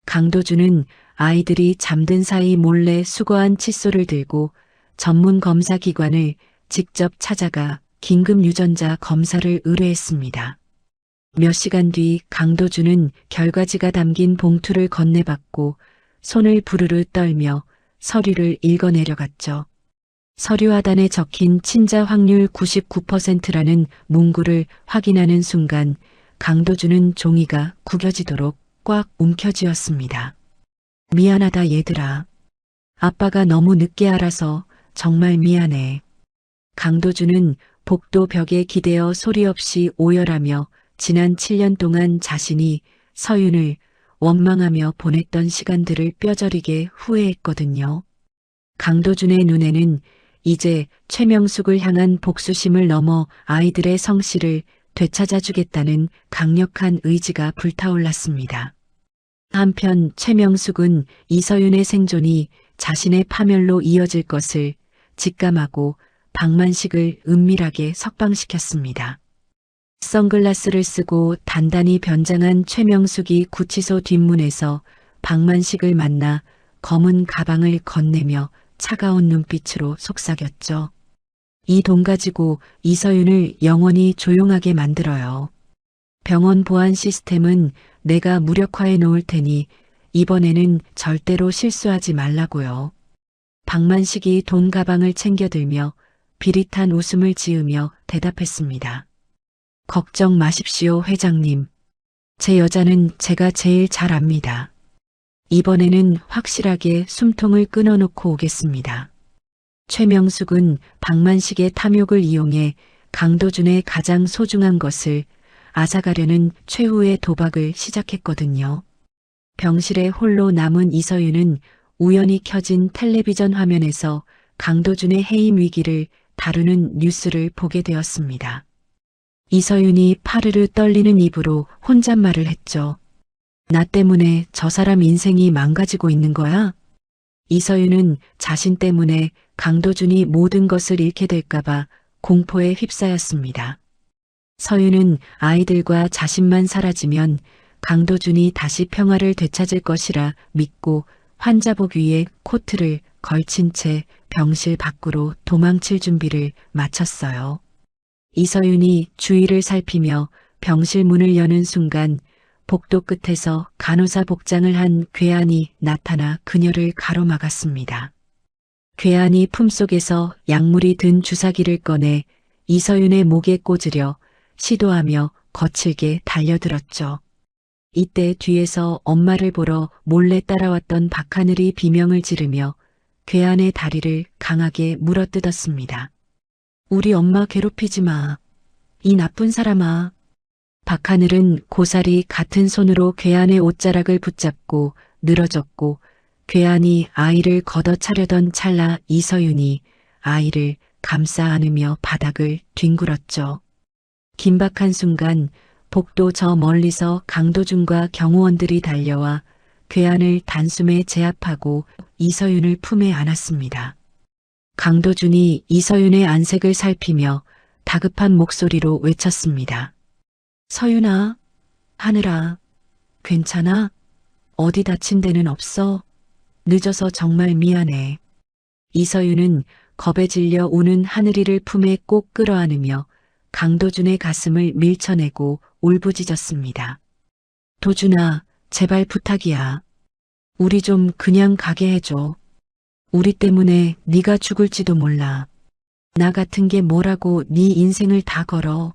강도준은 아이들이 잠든 사이 몰래 수거한 칫솔을 들고 전문 검사 기관을 직접 찾아가 긴급 유전자 검사를 의뢰했습니다. 몇 시간 뒤 강도준은 결과지가 담긴 봉투를 건네받고 손을 부르르 떨며 서류를 읽어내려갔죠. 서류 하단에 적힌 친자 확률 99%라는 문구를 확인하는 순간 강도준은 종이가 구겨지도록 꽉 움켜쥐었습니다. 미안하다 얘들아. 아빠가 너무 늦게 알아서 정말 미안해. 강도준은 복도 벽에 기대어 소리 없이 오열하며 지난 7년 동안 자신이 서윤을 원망하며 보냈던 시간들을 뼈저리게 후회했거든요. 강도준의 눈에는 이제 최명숙을 향한 복수심을 넘어 아이들의 성씨를 되찾아주겠다는 강력한 의지가 불타올랐습니다. 한편 최명숙은 이서윤의 생존이 자신의 파멸로 이어질 것을 직감하고 박만식을 은밀하게 석방시켰습니다. 선글라스를 쓰고 단단히 변장한 최명숙이 구치소 뒷문에서 박만식을 만나 검은 가방을 건네며 차가운 눈빛으로 속삭였죠. 이 돈 가지고 이서윤을 영원히 조용하게 만들어요. 병원 보안 시스템은 내가 무력화해 놓을 테니 이번에는 절대로 실수하지 말라고요. 박만식이 돈 가방을 챙겨들며 비릿한 웃음을 지으며 대답했습니다. 걱정 마십시오, 회장님. 제 여자는 제가 제일 잘 압니다. 이번에는 확실하게 숨통을 끊어놓고 오겠습니다. 최명숙은 박만식의 탐욕을 이용해 강도준의 가장 소중한 것을 앗아가려는 최후의 도박을 시작했거든요. 병실에 홀로 남은 이서윤은 우연히 켜진 텔레비전 화면에서 강도준의 해임 위기를 다루는 뉴스를 보게 되었습니다. 이서윤이 파르르 떨리는 입으로 혼잣말을 했죠. 나 때문에 저 사람 인생이 망가지고 있는 거야? 이서윤은 자신 때문에 강도준이 모든 것을 잃게 될까봐 공포에 휩싸였습니다. 서윤은 아이들과 자신만 사라지면 강도준이 다시 평화를 되찾을 것이라 믿고 환자복 위에 코트를 걸친 채 병실 밖으로 도망칠 준비를 마쳤어요. 이서윤이 주위를 살피며 병실 문을 여는 순간 복도 끝에서 간호사 복장을 한 괴한이 나타나 그녀를 가로막았습니다. 괴한이 품속에서 약물이 든 주사기를 꺼내 이서윤의 목에 꽂으려 시도하며 거칠게 달려들었죠. 이때 뒤에서 엄마를 보러 몰래 따라왔던 박하늘이 비명을 지르며 괴한의 다리를 강하게 물어뜯었습니다. 우리 엄마 괴롭히지 마. 이 나쁜 사람아. 박하늘은 고사리 같은 손으로 괴한의 옷자락을 붙잡고 늘어졌고 괴한이 아이를 걷어차려던 찰나 이서윤이 아이를 감싸 안으며 바닥을 뒹굴었죠. 긴박한 순간 복도 저 멀리서 강도준과 경호원들이 달려와 괴한을 단숨에 제압하고 이서윤을 품에 안았습니다. 강도준이 이서윤의 안색을 살피며 다급한 목소리로 외쳤습니다. 서윤아, 하늘아, 괜찮아? 어디 다친 데는 없어? 늦어서 정말 미안해. 이서윤은 겁에 질려 우는 하늘이를 품에 꼭 끌어안으며 강도준의 가슴을 밀쳐내고 울부짖었습니다. 도준아, 제발 부탁이야. 우리 좀 그냥 가게 해줘. 우리 때문에 네가 죽을지도 몰라. 나 같은 게 뭐라고 네 인생을 다 걸어.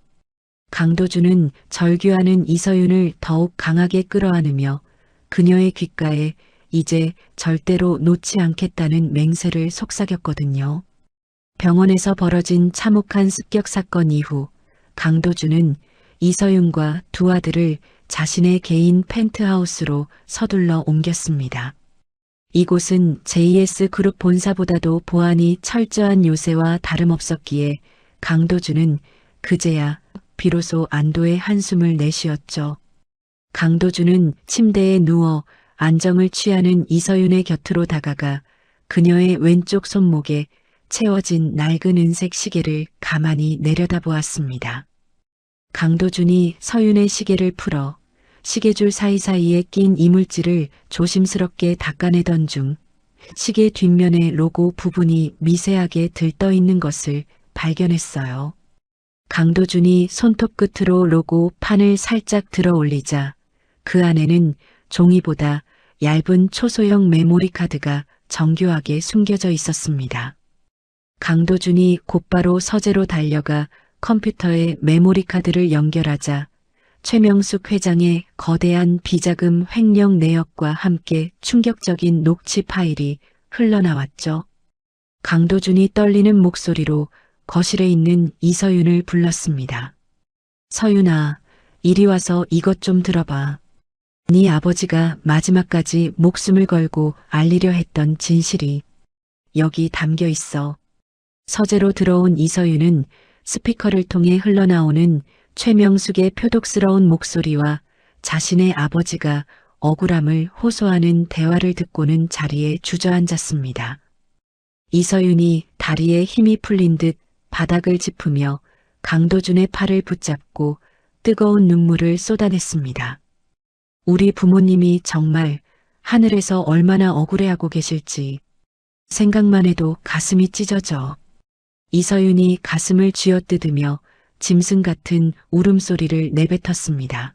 강도준은 절규하는 이서윤을 더욱 강하게 끌어안으며 그녀의 귓가에 이제 절대로 놓지 않겠다는 맹세를 속삭였거든요. 병원에서 벌어진 참혹한 습격 사건 이후 강도준은 이서윤과 두 아들을 자신의 개인 펜트하우스로 서둘러 옮겼습니다. 이곳은 JS 그룹 본사보다도 보안이 철저한 요새와 다름없었기에 강도준은 그제야 비로소 안도의 한숨을 내쉬었죠. 강도준은 침대에 누워 안정을 취하는 이서윤의 곁으로 다가가 그녀의 왼쪽 손목에 채워진 낡은 은색 시계를 가만히 내려다보았습니다. 강도준이 서윤의 시계를 풀어 시계줄 사이사이에 낀 이물질을 조심스럽게 닦아내던 중 시계 뒷면의 로고 부분이 미세하게 들떠 있는 것을 발견했어요. 강도준이 손톱 끝으로 로고 판을 살짝 들어 올리자 그 안에는 종이보다 얇은 초소형 메모리 카드가 정교하게 숨겨져 있었습니다. 강도준이 곧바로 서재로 달려가 컴퓨터에 메모리 카드를 연결하자 최명숙 회장의 거대한 비자금 횡령 내역과 함께 충격적인 녹취 파일이 흘러나왔죠. 강도준이 떨리는 목소리로 거실에 있는 이서윤을 불렀습니다. 서윤아, 이리 와서 이것 좀 들어봐. 네 아버지가 마지막까지 목숨을 걸고 알리려 했던 진실이 여기 담겨 있어. 서재로 들어온 이서윤은 스피커를 통해 흘러나오는 최명숙의 표독스러운 목소리와 자신의 아버지가 억울함을 호소하는 대화를 듣고는 자리에 주저앉았습니다. 이서윤이 다리에 힘이 풀린 듯 바닥을 짚으며 강도준의 팔을 붙잡고 뜨거운 눈물을 쏟아냈습니다. 우리 부모님이 정말 하늘에서 얼마나 억울해하고 계실지 생각만 해도 가슴이 찢어져. 이서윤이 가슴을 쥐어뜯으며 짐승 같은 울음소리를 내뱉었습니다.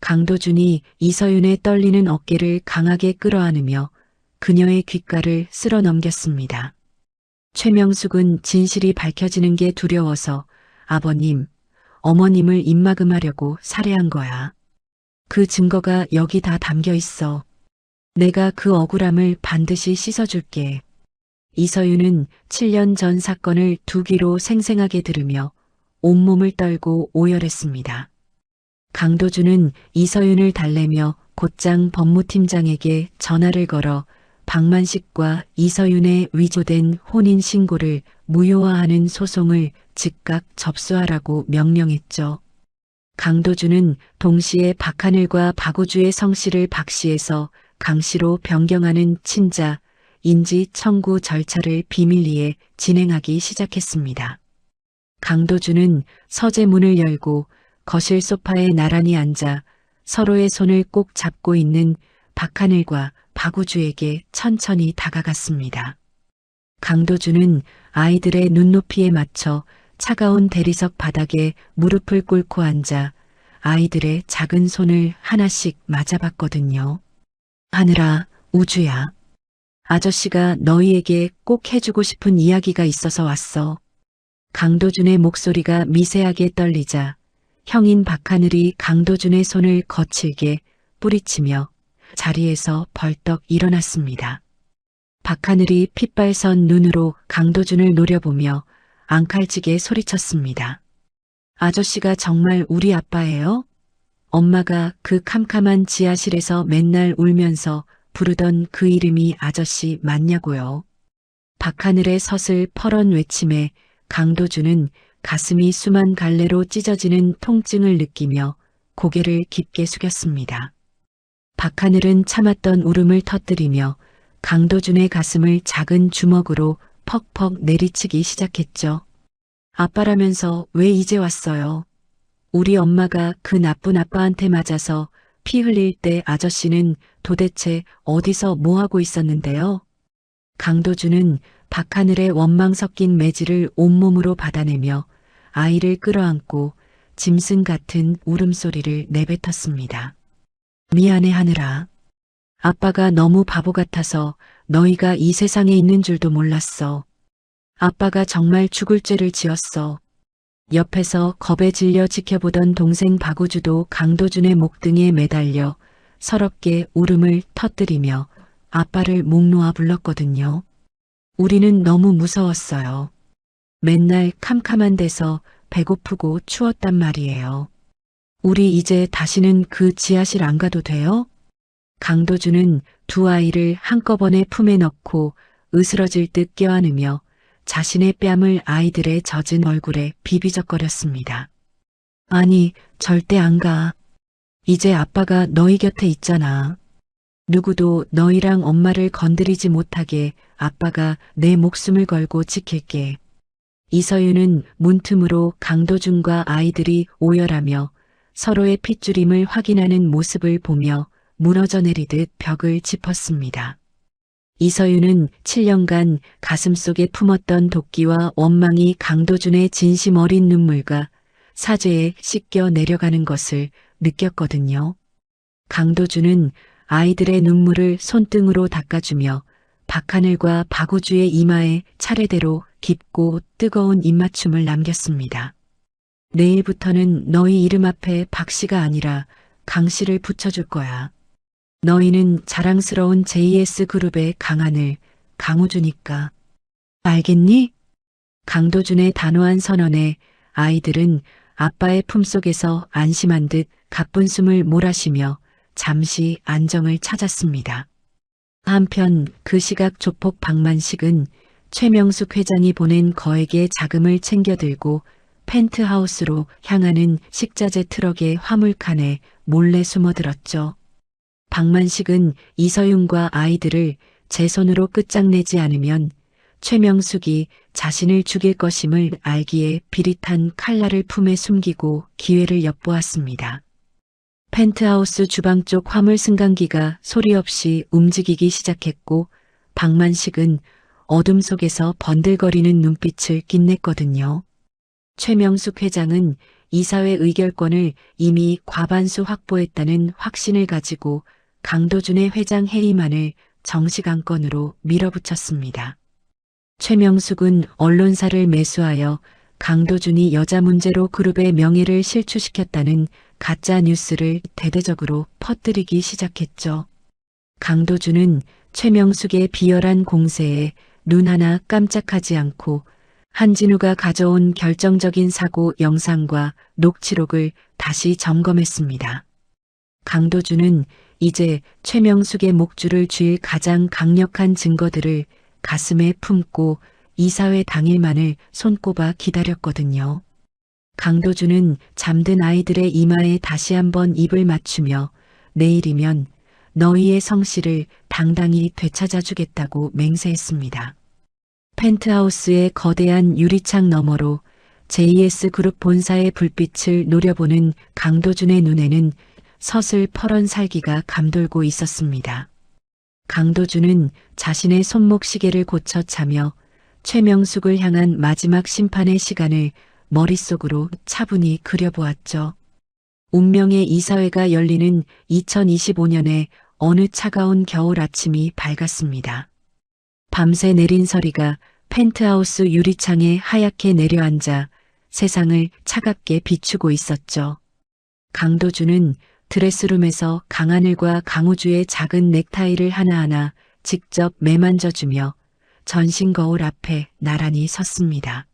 강도준이 이서윤의 떨리는 어깨를 강하게 끌어안으며 그녀의 귓가를 쓸어 넘겼습니다. 최명숙은 진실이 밝혀지는 게 두려워서 아버님, 어머님을 입막음하려고 살해한 거야. 그 증거가 여기 다 담겨 있어. 내가 그 억울함을 반드시 씻어줄게. 이서윤은 7년 전 사건을 두 귀로 생생하게 들으며 온몸을 떨고 오열했습니다. 강도준은 이서윤을 달래며 곧장 법무팀장에게 전화를 걸어 박만식과 이서윤의 위조된 혼인신고를 무효화하는 소송을 즉각 접수하라고 명령했죠. 강도준은 동시에 박하늘과 박우주의 성씨를 박씨에서 강씨로 변경하는 친자, 인지 청구 절차를 비밀리에 진행하기 시작했습니다. 강도준은 서재 문을 열고 거실 소파에 나란히 앉아 서로의 손을 꼭 잡고 있는 박하늘과 박우주에게 천천히 다가갔습니다. 강도준은 아이들의 눈높이에 맞춰 차가운 대리석 바닥에 무릎을 꿇고 앉아 아이들의 작은 손을 하나씩 맞아봤거든요. 하늘아, 우주야. 아저씨가 너희에게 꼭 해주고 싶은 이야기가 있어서 왔어. 강도준의 목소리가 미세하게 떨리자 형인 박하늘이 강도준의 손을 거칠게 뿌리치며 자리에서 벌떡 일어났습니다. 박하늘이 핏발선 눈으로 강도준을 노려보며 앙칼지게 소리쳤습니다. 아저씨가 정말 우리 아빠예요? 엄마가 그 캄캄한 지하실에서 맨날 울면서 부르던 그 이름이 아저씨 맞냐고요. 박하늘의 서슬 펄언 외침에 강도준은 가슴이 수만 갈래로 찢어지는 통증을 느끼며 고개를 깊게 숙였습니다. 박하늘은 참았던 울음을 터뜨리며 강도준의 가슴을 작은 주먹으로 퍽퍽 내리치기 시작했죠. 아빠라면서 왜 이제 왔어요? 우리 엄마가 그 나쁜 아빠한테 맞아서 피 흘릴 때 아저씨는 도대체 어디서 뭐하고 있었는데요? 강도준은 박하늘의 원망 섞인 매질을 온몸으로 받아내며 아이를 끌어안고 짐승 같은 울음소리를 내뱉었습니다. 미안해 하늘아. 아빠가 너무 바보 같아서 너희가 이 세상에 있는 줄도 몰랐어. 아빠가 정말 죽을 죄를 지었어. 옆에서 겁에 질려 지켜보던 동생 박우주도 강도준의 목등에 매달려 서럽게 울음을 터뜨리며 아빠를 목 놓아 불렀거든요. 우리는 너무 무서웠어요. 맨날 캄캄한 데서 배고프고 추웠단 말이에요. 우리 이제 다시는 그 지하실 안 가도 돼요? 강도준은 두 아이를 한꺼번에 품에 넣고 으스러질 듯 껴안으며 자신의 뺨을 아이들의 젖은 얼굴에 비비적거렸습니다. 아니, 절대 안 가. 이제 아빠가 너희 곁에 있잖아. 누구도 너희랑 엄마를 건드리지 못하게 아빠가 내 목숨을 걸고 지킬게. 이서윤은 문틈으로 강도준과 아이들이 오열하며 서로의 핏줄임을 확인하는 모습을 보며 무너져 내리듯 벽을 짚었습니다. 이서윤은 7년간 가슴속에 품었던 도끼와 원망이 강도준의 진심 어린 눈물과 사죄에 씻겨 내려가는 것을 느꼈거든요. 강도준은 아이들의 눈물을 손등으로 닦아주며 박하늘과 박우주의 이마에 차례대로 깊고 뜨거운 입맞춤을 남겼습니다. 내일부터는 너희 이름 앞에 박씨가 아니라 강씨를 붙여줄 거야. 너희는 자랑스러운 JS 그룹의 강하늘, 강우주니까. 알겠니? 강도준의 단호한 선언에 아이들은 아빠의 품속에서 안심한 듯 가쁜 숨을 몰아쉬며 잠시 안정을 찾았습니다. 한편 그 시각 조폭 박만식은 최명숙 회장이 보낸 거액의 자금을 챙겨들고 펜트하우스로 향하는 식자재 트럭의 화물칸에 몰래 숨어들었죠. 박만식은 이서윤과 아이들을 제 손으로 끝장내지 않으면 최명숙이 자신을 죽일 것임을 알기에 비릿한 칼날을 품에 숨기고 기회를 엿보았습니다. 펜트하우스 주방 쪽 화물 승강기가 소리 없이 움직이기 시작했고 박만식은 어둠 속에서 번들거리는 눈빛을 빛냈거든요. 최명숙 회장은 이사회 의결권을 이미 과반수 확보했다는 확신을 가지고 강도준의 회장 해임안을 정식 안건으로 밀어붙였습니다. 최명숙은 언론사를 매수하여 강도준이 여자 문제로 그룹의 명예를 실추시켰다는 가짜 뉴스를 대대적으로 퍼뜨리기 시작했죠. 강도준은 최명숙의 비열한 공세에 눈 하나 깜짝하지 않고 한진우가 가져온 결정적인 사고 영상과 녹취록을 다시 점검했습니다. 강도준은 이제 최명숙의 목줄을 쥘 가장 강력한 증거들을 가슴에 품고 이사회 당일만을 손꼽아 기다렸거든요. 강도준은 잠든 아이들의 이마에 다시 한번 입을 맞추며 내일이면 너희의 성씨를 당당히 되찾아주겠다고 맹세했습니다. 펜트하우스의 거대한 유리창 너머로 JS 그룹 본사의 불빛을 노려보는 강도준의 눈에는 서슬퍼런 살기가 감돌고 있었습니다. 강도준은 자신의 손목 시계를 고쳐 차며 최명숙을 향한 마지막 심판의 시간을 머릿속으로 차분히 그려보았죠. 운명의 이사회가 열리는 2025년의 어느 차가운 겨울 아침이 밝았습니다. 밤새 내린 서리가 펜트하우스 유리창에 하얗게 내려앉아 세상을 차갑게 비추고 있었죠. 강도준은 드레스룸에서 강하늘과 강우주의 작은 넥타이를 하나하나 직접 매만져주며 전신 거울 앞에 나란히 섰습니다.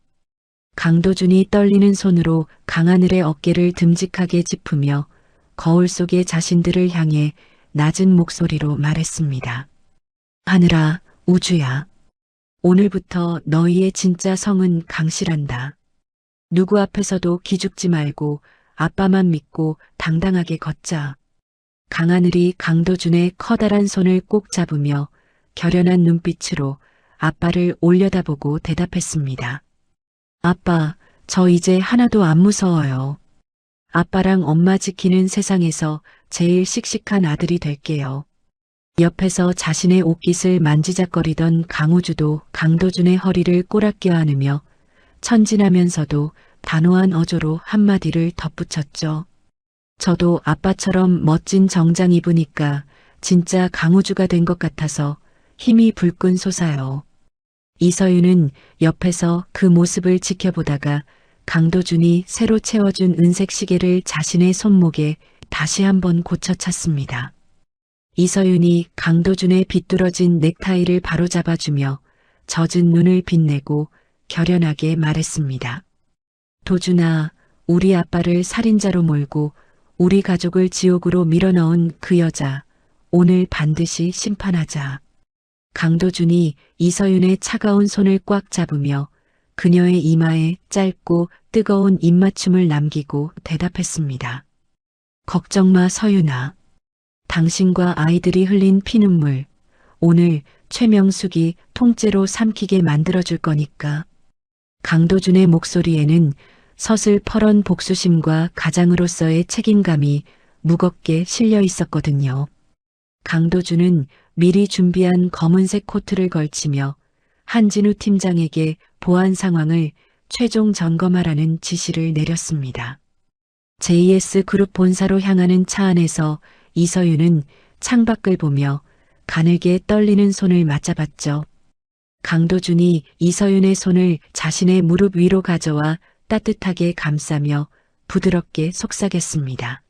강도준이 떨리는 손으로 강하늘의 어깨를 듬직하게 짚으며 거울 속의 자신들을 향해 낮은 목소리로 말했습니다. 하늘아, 우주야. 오늘부터 너희의 진짜 성은 강씨란다. 누구 앞에서도 기죽지 말고 아빠만 믿고 당당하게 걷자. 강하늘이 강도준의 커다란 손을 꼭 잡으며 결연한 눈빛으로 아빠를 올려다보고 대답했습니다. 아빠, 저 이제 하나도 안 무서워요. 아빠랑 엄마 지키는 세상에서 제일 씩씩한 아들이 될게요. 옆에서 자신의 옷깃을 만지작거리던 강우주도 강도준의 허리를 꼬락겨 안으며 천진하면서도 단호한 어조로 한마디를 덧붙였죠. 저도 아빠처럼 멋진 정장 입으니까 진짜 강우주가 된 것 같아서 힘이 불끈 솟아요. 이서윤은 옆에서 그 모습을 지켜보다가 강도준이 새로 채워준 은색 시계를 자신의 손목에 다시 한번 고쳐 찼습니다. 이서윤이 강도준의 비뚤어진 넥타이를 바로잡아주며 젖은 눈을 빛내고 결연하게 말했습니다. 도준아, 우리 아빠를 살인자로 몰고 우리 가족을 지옥으로 밀어넣은 그 여자, 오늘 반드시 심판하자. 강도준이 이서윤의 차가운 손을 꽉 잡으며 그녀의 이마에 짧고 뜨거운 입맞춤을 남기고 대답했습니다. 걱정 마, 서윤아. 당신과 아이들이 흘린 피눈물, 오늘 최명숙이 통째로 삼키게 만들어줄 거니까. 강도준의 목소리에는 서슬퍼런 복수심과 가장으로서의 책임감이 무겁게 실려 있었거든요. 강도준은 미리 준비한 검은색 코트를 걸치며 한진우 팀장에게 보안 상황을 최종 점검하라는 지시를 내렸습니다. JS그룹 본사로 향하는 차 안에서 이서윤은 창밖을 보며 가늘게 떨리는 손을 맞잡았죠. 강도준이 이서윤의 손을 자신의 무릎 위로 가져와 따뜻하게 감싸며 부드럽게 속삭였습니다.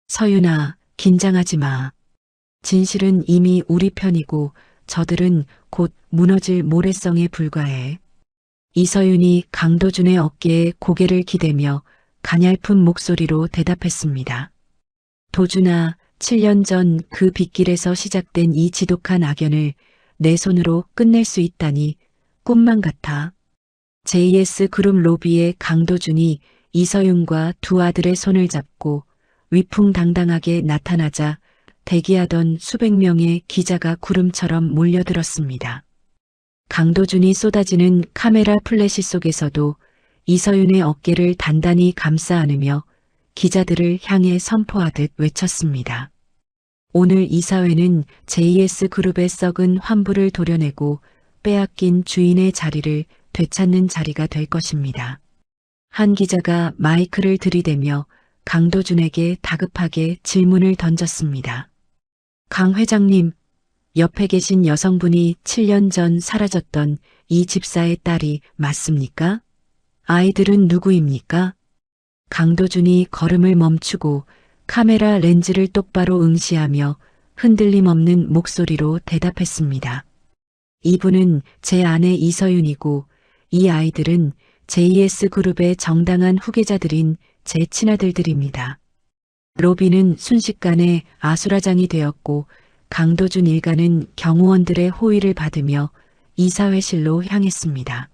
서윤아, 긴장하지 마. 진실은 이미 우리 편이고 저들은 곧 무너질 모래성에 불과해. 이서윤이 강도준의 어깨에 고개를 기대며 가냘픈 목소리로 대답했습니다. 도준아, 7년 전 그 빗길에서 시작된 이 지독한 악연을 내 손으로 끝낼 수 있다니 꿈만 같아. JS그룹 로비에 강도준이 이서윤과 두 아들의 손을 잡고 위풍당당하게 나타나자 대기하던 수백 명의 기자가 구름처럼 몰려들었습니다. 강도준이 쏟아지는 카메라 플래시 속에서도 이서윤의 어깨를 단단히 감싸 안으며 기자들을 향해 선포하듯 외쳤습니다. 오늘 이 사회는 JS그룹의 썩은 환부를 도려내고 빼앗긴 주인의 자리를 되찾는 자리가 될 것입니다. 한 기자가 마이크를 들이대며 강도준에게 다급하게 질문을 던졌습니다. 강 회장님, 옆에 계신 여성분이 7년 전 사라졌던 이 집사의 딸이 맞습니까? 아이들은 누구입니까? 강도준이 걸음을 멈추고 카메라 렌즈를 똑바로 응시하며 흔들림 없는 목소리로 대답했습니다. 이분은 제 아내 이서윤이고 이 아이들은 JS그룹의 정당한 후계자들인 제 친아들들입니다. 로비는 순식간에 아수라장이 되었고 강도준 일가는 경호원들의 호의를 받으며 이사회실로 향했습니다.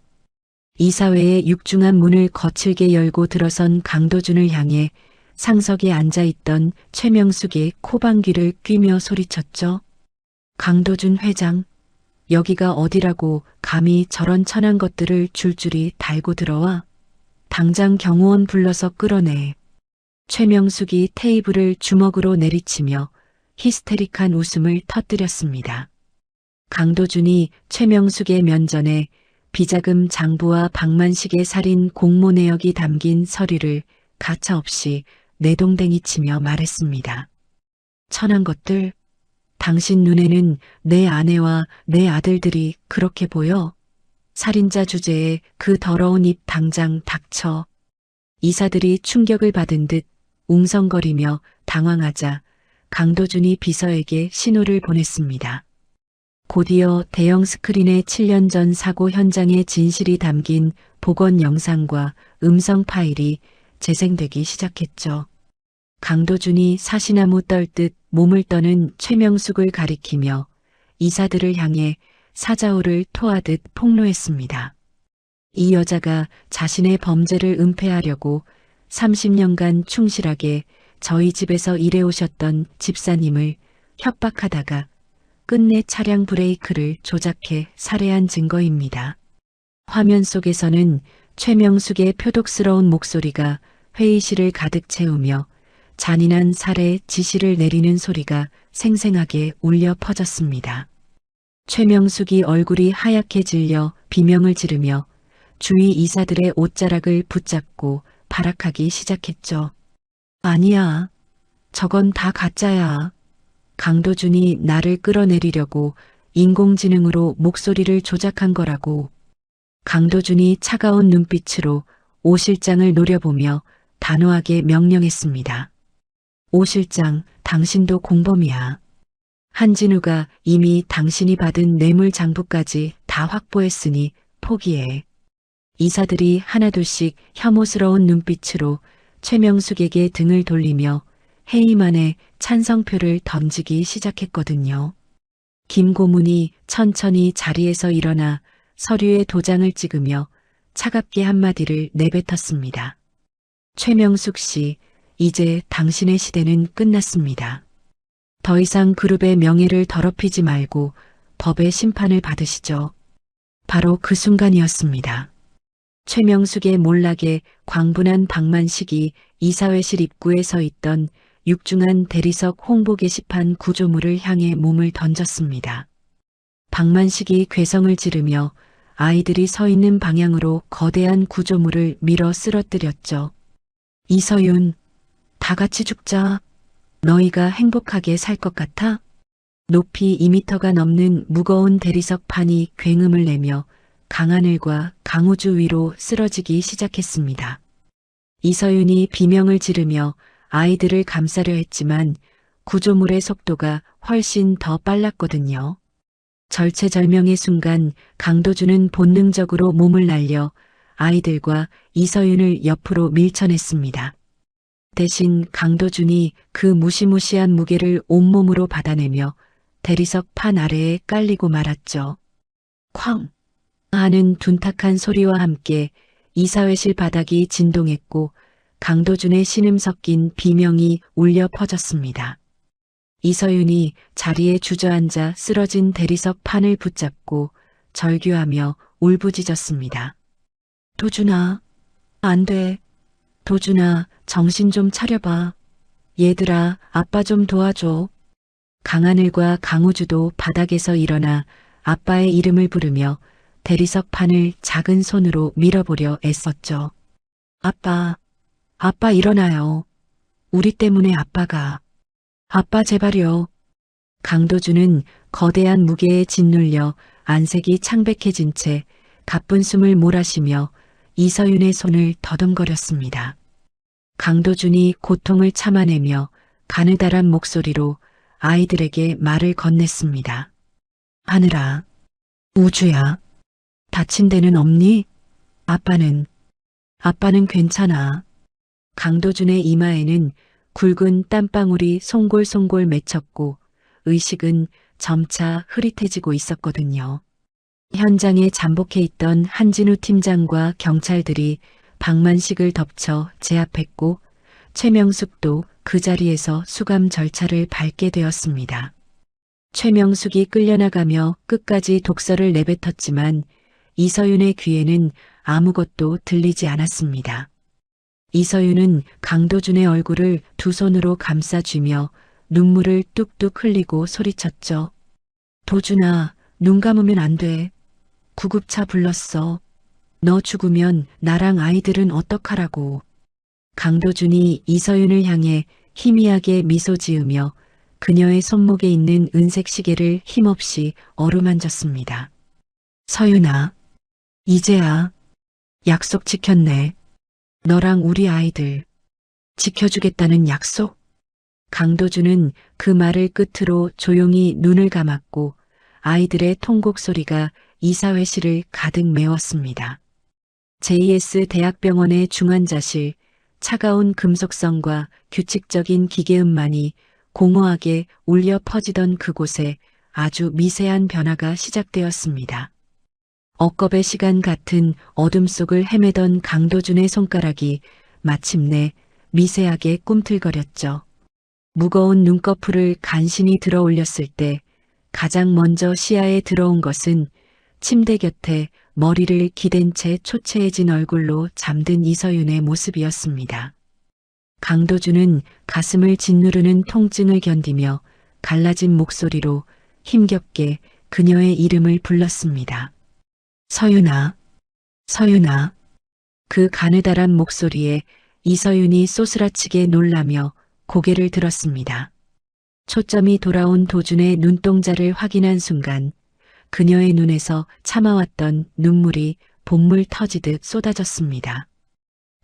이사회의 육중한 문을 거칠게 열고 들어선 강도준을 향해 상석에 앉아있던 최명숙의 코방귀를 뀌며 소리쳤죠. 강도준 회장, 여기가 어디라고 감히 저런 천한 것들을 줄줄이 달고 들어와? 당장 경호원 불러서 끌어내. 최명숙이 테이블을 주먹으로 내리치며 히스테릭한 웃음을 터뜨렸습니다. 강도준이 최명숙의 면전에 비자금 장부와 박만식의 살인 공모 내역이 담긴 서류를 가차없이 내동댕이 치며 말했습니다. 천한 것들, 당신 눈에는 내 아내와 내 아들들이 그렇게 보여? 살인자 주제에 그 더러운 입 당장 닥쳐. 이사들이 충격을 받은 듯 웅성거리며 당황하자 강도준이 비서에게 신호를 보냈습니다. 곧이어 대형 스크린에 7년 전 사고 현장의 진실이 담긴 복원 영상과 음성 파일이 재생되기 시작했죠. 강도준이 사시나무 떨듯 몸을 떠는 최명숙을 가리키며 이사들을 향해 사자우를 토하듯 폭로했습니다. 이 여자가 자신의 범죄를 은폐하려고 30년간 충실하게 저희 집에서 일해오셨던 집사님을 협박하다가 끝내 차량 브레이크를 조작해 살해한 증거입니다. 화면 속에서는 최명숙의 표독스러운 목소리가 회의실을 가득 채우며 잔인한 살해 지시를 내리는 소리가 생생하게 울려 퍼졌습니다. 최명숙이 얼굴이 하얗게 질려 비명을 지르며 주위 이사들의 옷자락을 붙잡고 발악하기 시작했죠. 아니야. 저건 다 가짜야. 강도준이 나를 끌어내리려고 인공지능으로 목소리를 조작한 거라고. 강도준이 차가운 눈빛으로 오 실장을 노려보며 단호하게 명령했습니다. 오 실장, 당신도 공범이야. 한진우가 이미 당신이 받은 뇌물 장부까지 다 확보했으니 포기해. 이사들이 하나둘씩 혐오스러운 눈빛으로 최명숙에게 등을 돌리며 해임안에 찬성표를 던지기 시작했거든요. 김 고문이 천천히 자리에서 일어나 서류에 도장을 찍으며 차갑게 한마디를 내뱉었습니다. 최명숙 씨, 이제 당신의 시대는 끝났습니다. 더 이상 그룹의 명예를 더럽히지 말고 법의 심판을 받으시죠. 바로 그 순간이었습니다. 최명숙의 몰락에 광분한 박만식이 이사회실 입구에 서 있던 육중한 대리석 홍보 게시판 구조물을 향해 몸을 던졌습니다. 박만식이 괴성을 지르며 아이들이 서 있는 방향으로 거대한 구조물을 밀어 쓰러뜨렸죠. 이서윤, 다 같이 죽자. 너희가 행복하게 살 것 같아? 높이 2미터가 넘는 무거운 대리석 판이 굉음을 내며 강하늘과 강우주 위로 쓰러지기 시작했습니다. 이서윤이 비명을 지르며 아이들을 감싸려 했지만 구조물의 속도가 훨씬 더 빨랐거든요. 절체절명의 순간 강도준은 본능적으로 몸을 날려 아이들과 이서윤을 옆으로 밀쳐냈습니다. 대신 강도준이 그 무시무시한 무게를 온몸으로 받아내며 대리석 판 아래에 깔리고 말았죠. 쾅! 하는 둔탁한 소리와 함께 이사회실 바닥이 진동했고 강도준의 신음 섞인 비명이 울려 퍼졌습니다. 이서윤이 자리에 주저앉아 쓰러진 대리석 판을 붙잡고 절규하며 울부짖었습니다. 도준아, 안 돼. 도준아, 정신 좀 차려봐. 얘들아, 아빠 좀 도와줘. 강하늘과 강우주도 바닥에서 일어나 아빠의 이름을 부르며 대리석 판을 작은 손으로 밀어보려 애썼죠. 아빠 일어나요. 우리 때문에 아빠 제발요. 강도준은 거대한 무게에 짓눌려 안색이 창백해진 채 가쁜 숨을 몰아쉬며 이서윤의 손을 더듬거렸습니다. 강도준이 고통을 참아내며 가느다란 목소리로 아이들에게 말을 건넸습니다. 하늘아, 우주야, 다친 데는 없니? 아빠는 괜찮아. 강도준의 이마에는 굵은 땀방울이 송골송골 맺혔고 의식은 점차 흐릿해지고 있었거든요. 현장에 잠복해 있던 한진우 팀장과 경찰들이 박만식을 덮쳐 제압했고 최명숙도 그 자리에서 수감 절차를 밟게 되었습니다. 최명숙이 끌려나가며 끝까지 독설을 내뱉었지만 이서윤의 귀에는 아무것도 들리지 않았습니다. 이서윤은 강도준의 얼굴을 두 손으로 감싸쥐며 눈물을 뚝뚝 흘리고 소리쳤죠. 도준아, 눈 감으면 안 돼. 구급차 불렀어. 너 죽으면 나랑 아이들은 어떡하라고. 강도준이 이서윤을 향해 희미하게 미소 지으며 그녀의 손목에 있는 은색 시계를 힘없이 어루만졌습니다. 서윤아, 이제야 약속 지켰네. 너랑 우리 아이들 지켜주겠다는 약속? 강도준은 그 말을 끝으로 조용히 눈을 감았고 아이들의 통곡 소리가 이사회실을 가득 메웠습니다. JS 대학병원의 중환자실, 차가운 금속성과 규칙적인 기계음만이 공허하게 울려 퍼지던 그곳에 아주 미세한 변화가 시작되었습니다. 억겁의 시간 같은 어둠 속을 헤매던 강도준의 손가락이 마침내 미세하게 꿈틀거렸죠. 무거운 눈꺼풀을 간신히 들어 올렸을 때 가장 먼저 시야에 들어온 것은 침대 곁에 머리를 기댄 채 초췌해진 얼굴로 잠든 이서윤의 모습이었습니다. 강도준은 가슴을 짓누르는 통증을 견디며 갈라진 목소리로 힘겹게 그녀의 이름을 불렀습니다. 서윤아, 서윤아. 그 가느다란 목소리에 이서윤이 쏘스라치게 놀라며 고개를 들었습니다. 초점이 돌아온 도준의 눈동자를 확인한 순간 그녀의 눈에서 참아왔던 눈물이 본물 터지듯 쏟아졌습니다.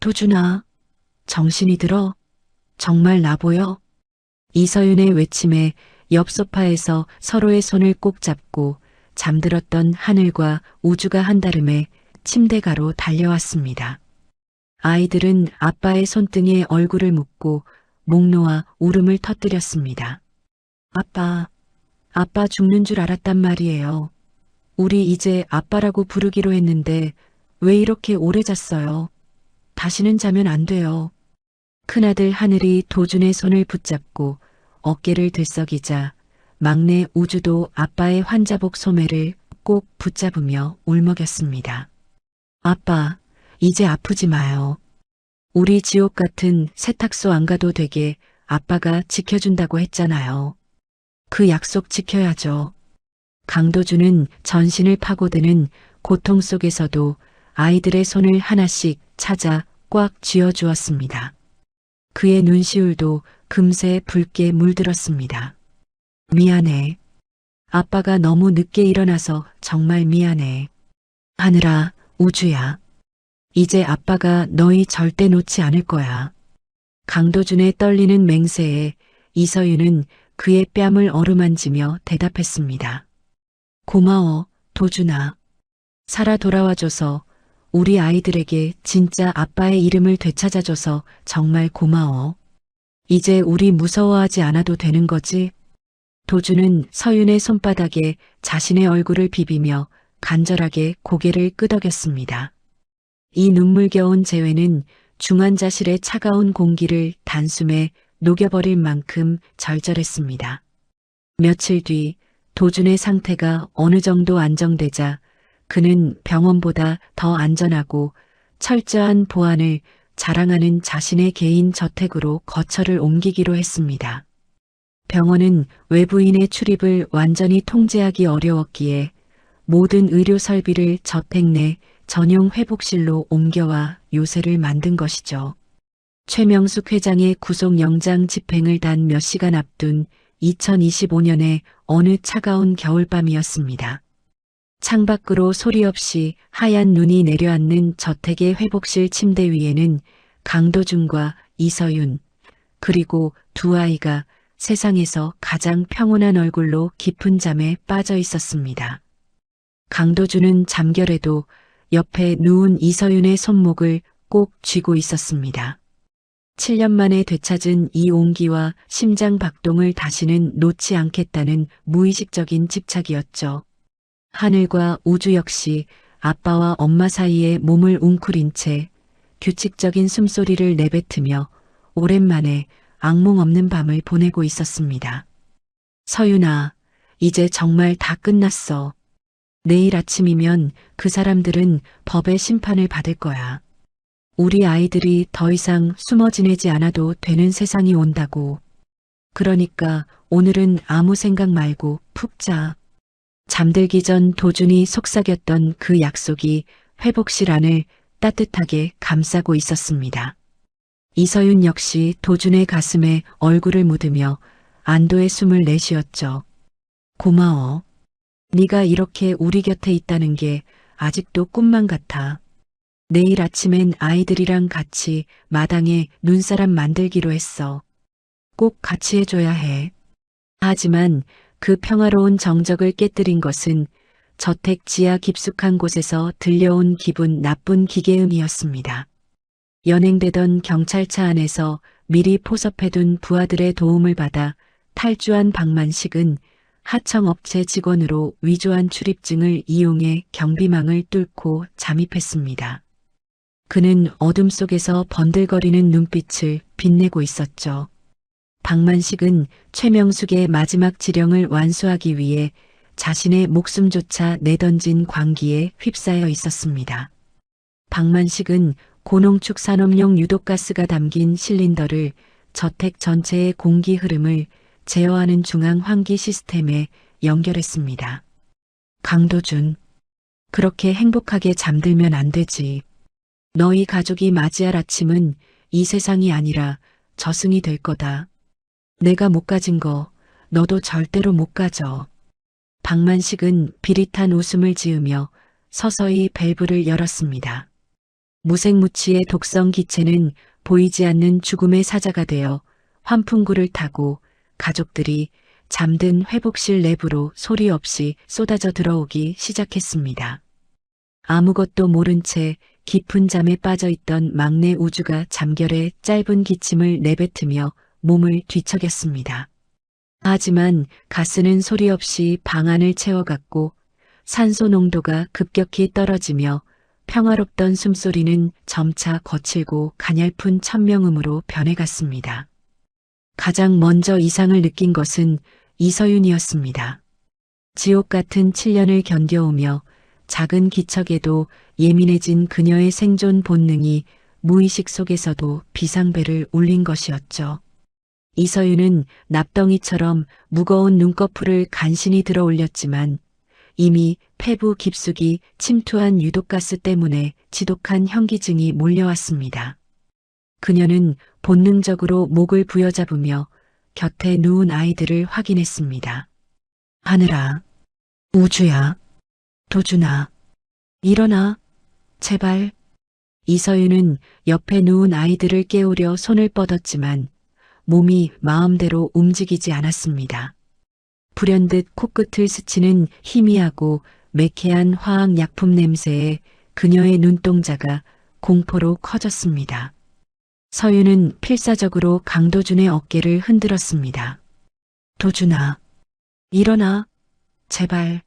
도준아, 정신이 들어? 정말 나 보여? 이서윤의 외침에 옆 소파에서 서로의 손을 꼭 잡고 잠들었던 하늘과 우주가 한다름에 침대가로 달려왔습니다. 아이들은 아빠의 손등에 얼굴을 묻고 목 놓아 울음을 터뜨렸습니다. 아빠 죽는 줄 알았단 말이에요. 우리 이제 아빠라고 부르기로 했는데 왜 이렇게 오래 잤어요? 다시는 자면 안 돼요. 큰아들 하늘이 도준의 손을 붙잡고 어깨를 들썩이자 막내 우주도 아빠의 환자복 소매를 꼭 붙잡으며 울먹였습니다. 아빠, 이제 아프지 마요. 우리 지옥 같은 세탁소 안 가도 되게 아빠가 지켜준다고 했잖아요. 그 약속 지켜야죠. 강도준은 전신을 파고드는 고통 속에서도 아이들의 손을 하나씩 찾아 꽉 쥐어주었습니다. 그의 눈시울도 금세 붉게 물들었습니다. 미안해. 아빠가 너무 늦게 일어나서 정말 미안해. 하늘아, 우주야. 이제 아빠가 너희 절대 놓지 않을 거야. 강도준의 떨리는 맹세에 이서윤은 그의 뺨을 어루만지며 대답했습니다. 고마워, 도준아. 살아 돌아와줘서 우리 아이들에게 진짜 아빠의 이름을 되찾아줘서 정말 고마워. 이제 우리 무서워하지 않아도 되는 거지? 도준은 서윤의 손바닥에 자신의 얼굴을 비비며 간절하게 고개를 끄덕였습니다. 이 눈물겨운 재회는 중환자실의 차가운 공기를 단숨에 녹여버릴 만큼 절절했습니다. 며칠 뒤 도준의 상태가 어느 정도 안정되자 그는 병원보다 더 안전하고 철저한 보안을 자랑하는 자신의 개인 저택으로 거처를 옮기기로 했습니다. 병원은 외부인의 출입을 완전히 통제하기 어려웠기에 모든 의료 설비를 저택 내 전용 회복실로 옮겨와 요새를 만든 것이죠. 최명숙 회장의 구속영장 집행을 단 몇 시간 앞둔 2025년의 어느 차가운 겨울밤이었습니다. 창밖으로 소리 없이 하얀 눈이 내려앉는 저택의 회복실 침대 위에는 강도준과 이서윤, 그리고 두 아이가 세상에서 가장 평온한 얼굴로 깊은 잠에 빠져 있었습니다. 강도준은 잠결에도 옆에 누운 이서윤의 손목을 꼭 쥐고 있었습니다. 7년 만에 되찾은 이 온기와 심장 박동을 다시는 놓지 않겠다는 무의식적인 집착이었죠. 하늘과 우주 역시 아빠와 엄마 사이에 몸을 웅크린 채 규칙적인 숨소리를 내뱉으며 오랜만에 악몽 없는 밤을 보내고 있었습니다. 서윤아, 이제 정말 다 끝났어. 내일 아침이면 그 사람들은 법의 심판을 받을 거야. 우리 아이들이 더 이상 숨어 지내지 않아도 되는 세상이 온다고. 그러니까 오늘은 아무 생각 말고 푹 자. 잠들기 전 도준이 속삭였던 그 약속이 회복실 안을 따뜻하게 감싸고 있었습니다. 이서윤 역시 도준의 가슴에 얼굴을 묻으며 안도의 숨을 내쉬었죠. 고마워. 네가 이렇게 우리 곁에 있다는 게 아직도 꿈만 같아. 내일 아침엔 아이들이랑 같이 마당에 눈사람 만들기로 했어. 꼭 같이 해줘야 해. 하지만 그 평화로운 정적을 깨뜨린 것은 저택 지하 깊숙한 곳에서 들려온 기분 나쁜 기계음이었습니다. 연행되던 경찰차 안에서 미리 포섭해둔 부하들의 도움을 받아 탈주한 박만식은 하청업체 직원으로 위조한 출입증을 이용해 경비망을 뚫고 잠입했습니다. 그는 어둠 속에서 번들거리는 눈빛을 빛내고 있었죠. 박만식은 최명숙의 마지막 지령을 완수하기 위해 자신의 목숨조차 내던진 광기에 휩싸여 있었습니다. 박만식은 고농축 산업용 유독가스가 담긴 실린더를 저택 전체의 공기 흐름을 제어하는 중앙 환기 시스템에 연결했습니다. 강도준, 그렇게 행복하게 잠들면 안 되지. 너희 가족이 맞이할 아침은 이 세상이 아니라 저승이 될 거다. 내가 못 가진 거 너도 절대로 못 가져. 박만식은 비릿한 웃음을 지으며 서서히 밸브를 열었습니다. 무색무취의 독성 기체는 보이지 않는 죽음의 사자가 되어 환풍구를 타고 가족들이 잠든 회복실 내부로 소리 없이 쏟아져 들어오기 시작했습니다. 아무것도 모른 채 깊은 잠에 빠져 있던 막내 우주가 잠결에 짧은 기침을 내뱉으며 몸을 뒤척였습니다. 하지만 가스는 소리 없이 방 안을 채워갔고 산소 농도가 급격히 떨어지며 평화롭던 숨소리는 점차 거칠고 가냘픈 천명음으로 변해갔습니다. 가장 먼저 이상을 느낀 것은 이서윤이었습니다. 지옥 같은 7년을 견뎌오며 작은 기척에도 예민해진 그녀의 생존 본능이 무의식 속에서도 비상벨을 울린 것이었죠. 이서윤은 납덩이처럼 무거운 눈꺼풀을 간신히 들어 올렸지만 이미 폐부 깊숙이 침투한 유독가스 때문에 지독한 현기증이 몰려왔습니다. 그녀는 본능적으로 목을 부여잡으며 곁에 누운 아이들을 확인했습니다. 하늘아, 우주야, 도준아, 일어나, 제발. 이서윤은 옆에 누운 아이들을 깨우려 손을 뻗었지만 몸이 마음대로 움직이지 않았습니다. 불현듯 코끝을 스치는 희미하고 매캐한 화학약품 냄새에 그녀의 눈동자가 공포로 커졌습니다. 서윤은 필사적으로 강도준의 어깨를 흔들었습니다. 도준아, 일어나, 제발.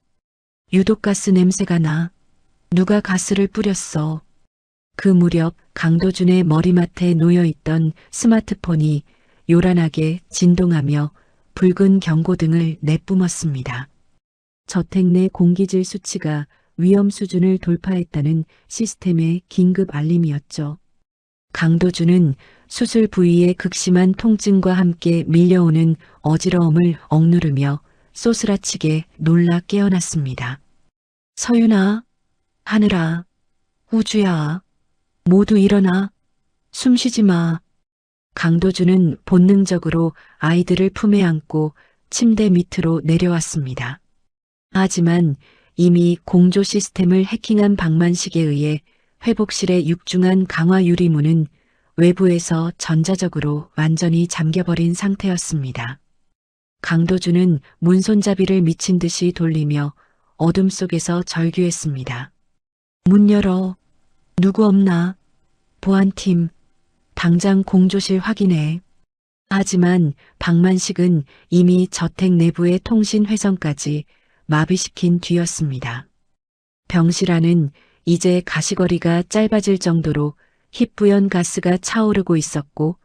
유독가스 냄새가 나. 누가 가스를 뿌렸어. 그 무렵 강도준의 머리맡에 놓여있던 스마트폰이 요란하게 진동하며 붉은 경고등을 내뿜었습니다. 저택 내 공기질 수치가 위험 수준을 돌파했다는 시스템의 긴급 알림이었죠. 강도준은 수술 부위의 극심한 통증과 함께 밀려오는 어지러움을 억누르며 쏘스라치게 놀라 깨어났습니다. 서윤아, 하늘아, 우주야, 모두 일어나, 숨쉬지 마. 강도준은 본능적으로 아이들을 품에 안고 침대 밑으로 내려왔습니다. 하지만 이미 공조 시스템을 해킹한 박만식에 의해 회복실의 육중한 강화 유리문은 외부에서 전자적으로 완전히 잠겨버린 상태였습니다. 강도준은 문손잡이를 미친 듯이 돌리며 어둠 속에서 절규했습니다. 문 열어. 누구 없나? 보안팀, 당장 공조실 확인해. 하지만 박만식은 이미 저택 내부의 통신 회선까지 마비시킨 뒤였습니다. 병실 안은 이제 가시거리가 짧아질 정도로 희뿌연 가스가 차오르고 있었고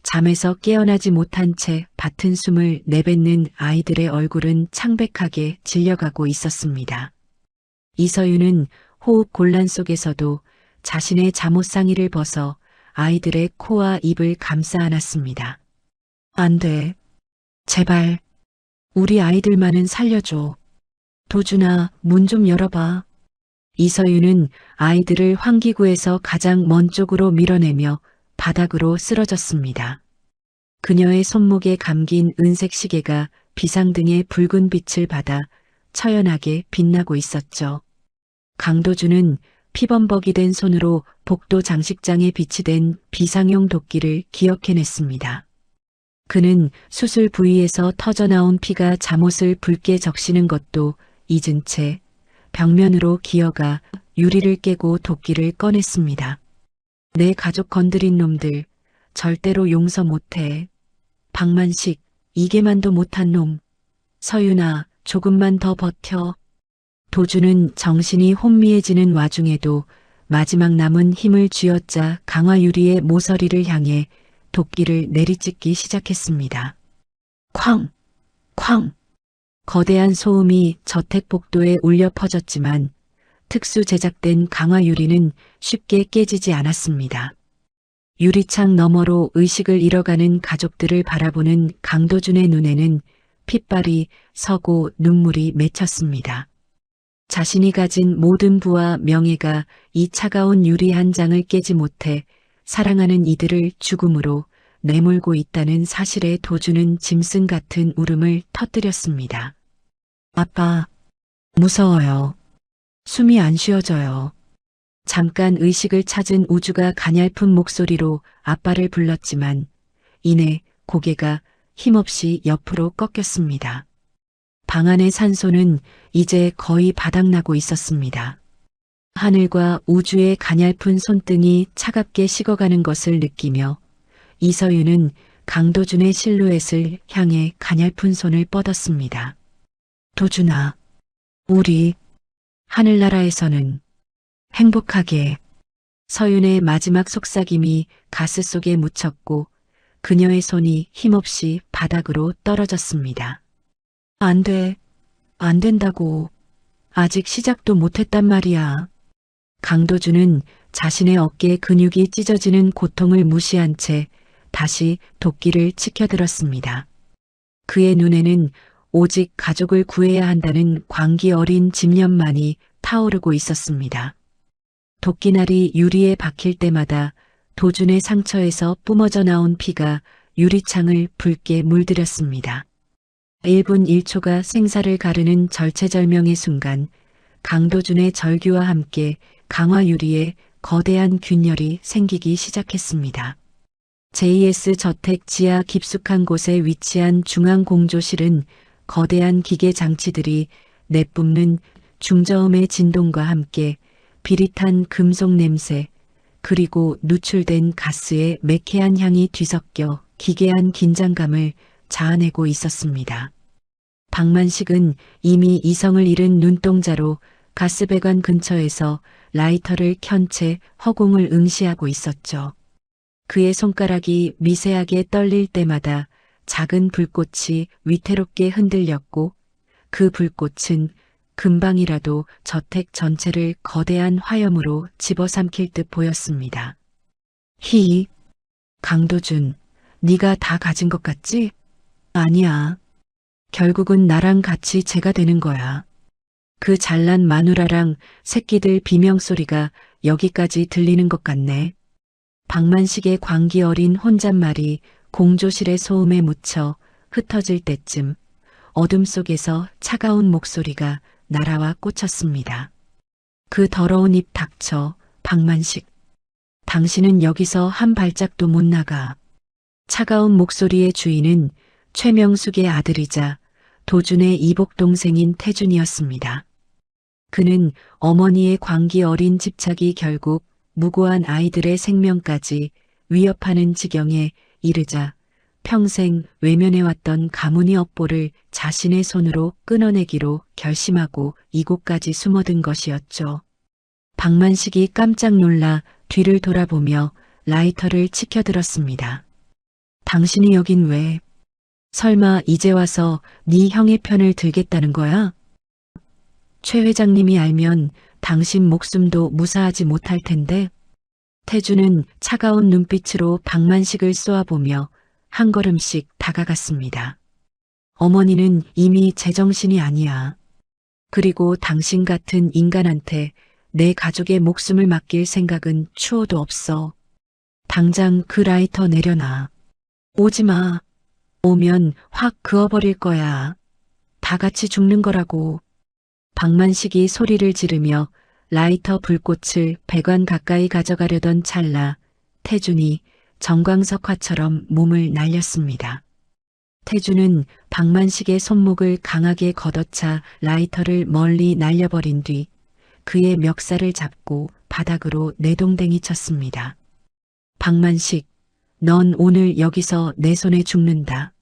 잠에서 깨어나지 못한 채 밭은 숨을 내뱉는 아이들의 얼굴은 창백하게 질려가고 있었습니다. 이서윤은 호흡 곤란 속에서도 자신의 잠옷 상의를 벗어 아이들의 코와 입을 감싸 안았습니다. 안 돼. 제발. 우리 아이들만은 살려줘. 도준아, 문 좀 열어봐. 이서윤은 아이들을 환기구에서 가장 먼 쪽으로 밀어내며 바닥으로 쓰러졌습니다. 그녀의 손목에 감긴 은색 시계가 비상등의 붉은 빛을 받아 처연하게 빛나고 있었죠. 강도준은 피범벅이 된 손으로 복도 장식장에 비치된 비상용 도끼를 기억해냈습니다. 그는 수술 부위에서 터져나온 피가 잠옷을 붉게 적시는 것도 잊은 채 벽면으로 기어가 유리를 깨고 도끼를 꺼냈습니다. 내 가족 건드린 놈들 절대로 용서 못해. 박만식, 이게만도 못한 놈. 서윤아, 조금만 더 버텨. 도주는 정신이 혼미해지는 와중에도 마지막 남은 힘을 쥐어짜 강화 유리의 모서리를 향해 도끼를 내리찍기 시작했습니다. 쾅! 쾅! 거대한 소음이 저택 복도에 울려 퍼졌지만 특수 제작된 강화 유리는 쉽게 깨지지 않았습니다. 유리창 너머로 의식을 잃어가는 가족들을 바라보는 강도준의 눈에는 핏발이 서고 눈물이 맺혔습니다. 자신이 가진 모든 부와 명예가 이 차가운 유리 한 장을 깨지 못해 사랑하는 이들을 죽음으로 내몰고 있다는 사실에 도주는 짐승 같은 울음을 터뜨렸습니다. 아빠, 무서워요. 숨이 안 쉬어져요. 잠깐 의식을 찾은 우주가 가냘픈 목소리로 아빠를 불렀지만 이내 고개가 힘없이 옆으로 꺾였습니다. 방 안의 산소는 이제 거의 바닥나고 있었습니다. 하늘과 우주의 가냘픈 손등이 차갑게 식어가는 것을 느끼며 이서윤은 강도준의 실루엣을 향해 가냘픈 손을 뻗었습니다. 도준아, 우리 하늘나라에서는 행복하게. 서윤의 마지막 속삭임이 가스 속에 묻혔고 그녀의 손이 힘없이 바닥으로 떨어졌습니다. 안 돼. 안 된다고. 아직 시작도 못했단 말이야. 강도준은 자신의 어깨 근육이 찢어지는 고통을 무시한 채 다시 도끼를 치켜들었습니다. 그의 눈에는 오직 가족을 구해야 한다는 광기 어린 집념만이 타오르고 있었습니다. 도끼날이 유리에 박힐 때마다 도준의 상처에서 뿜어져 나온 피가 유리창을 붉게 물들였습니다. 1분 1초가 생사를 가르는 절체절명의 순간 강도준의 절규와 함께 강화 유리에 거대한 균열이 생기기 시작했습니다. JS 저택 지하 깊숙한 곳에 위치한 중앙공조실은 거대한 기계 장치들이 내뿜는 중저음의 진동과 함께 비릿한 금속 냄새 그리고 누출된 가스의 매캐한 향이 뒤섞여 기괴한 긴장감을 자아내고 있었습니다. 박만식은 이미 이성을 잃은 눈동자로 가스배관 근처에서 라이터를 켠 채 허공을 응시하고 있었죠. 그의 손가락이 미세하게 떨릴 때마다 작은 불꽃이 위태롭게 흔들렸고 그 불꽃은 금방이라도 저택 전체를 거대한 화염으로 집어삼킬 듯 보였습니다. 강도준, 네가 다 가진 것 같지? 아니야. 결국은 나랑 같이 죄가 되는 거야. 그 잘난 마누라랑 새끼들 비명소리가 여기까지 들리는 것 같네. 박만식의 광기 어린 혼잣말이 공조실의 소음에 묻혀 흩어질 때쯤 어둠 속에서 차가운 목소리가 날아와 꽂혔습니다. 그 더러운 입 닥쳐, 박만식. 당신은 여기서 한 발짝도 못 나가. 차가운 목소리의 주인은 최명숙의 아들이자 도준의 이복 동생인 태준이었습니다. 그는 어머니의 광기 어린 집착이 결국 무고한 아이들의 생명까지 위협하는 지경에 이르자 평생 외면해왔던 가문의 업보를 자신의 손으로 끊어내기로 결심하고 이곳까지 숨어든 것이었죠. 박만식이 깜짝 놀라 뒤를 돌아보며 라이터를 치켜들었습니다. 당신이 여긴 왜? 설마 이제 와서 네 형의 편을 들겠다는 거야? 최 회장님이 알면 당신 목숨도 무사하지 못할 텐데. 태주는 차가운 눈빛으로 박만식을 쏘아보며 한 걸음씩 다가갔습니다. 어머니는 이미 제정신이 아니야. 그리고 당신 같은 인간한테 내 가족의 목숨을 맡길 생각은 추호도 없어. 당장 그 라이터 내려놔. 오지 마. 오면 확 그어버릴 거야. 다 같이 죽는 거라고. 박만식이 소리를 지르며 라이터 불꽃을 배관 가까이 가져가려던 찰나 태준이 정광석화처럼 몸을 날렸습니다. 태준은 박만식의 손목을 강하게 걷어차 라이터를 멀리 날려버린 뒤 그의 멱살을 잡고 바닥으로 내동댕이 쳤습니다. 박만식, 넌 오늘 여기서 내 손에 죽는다.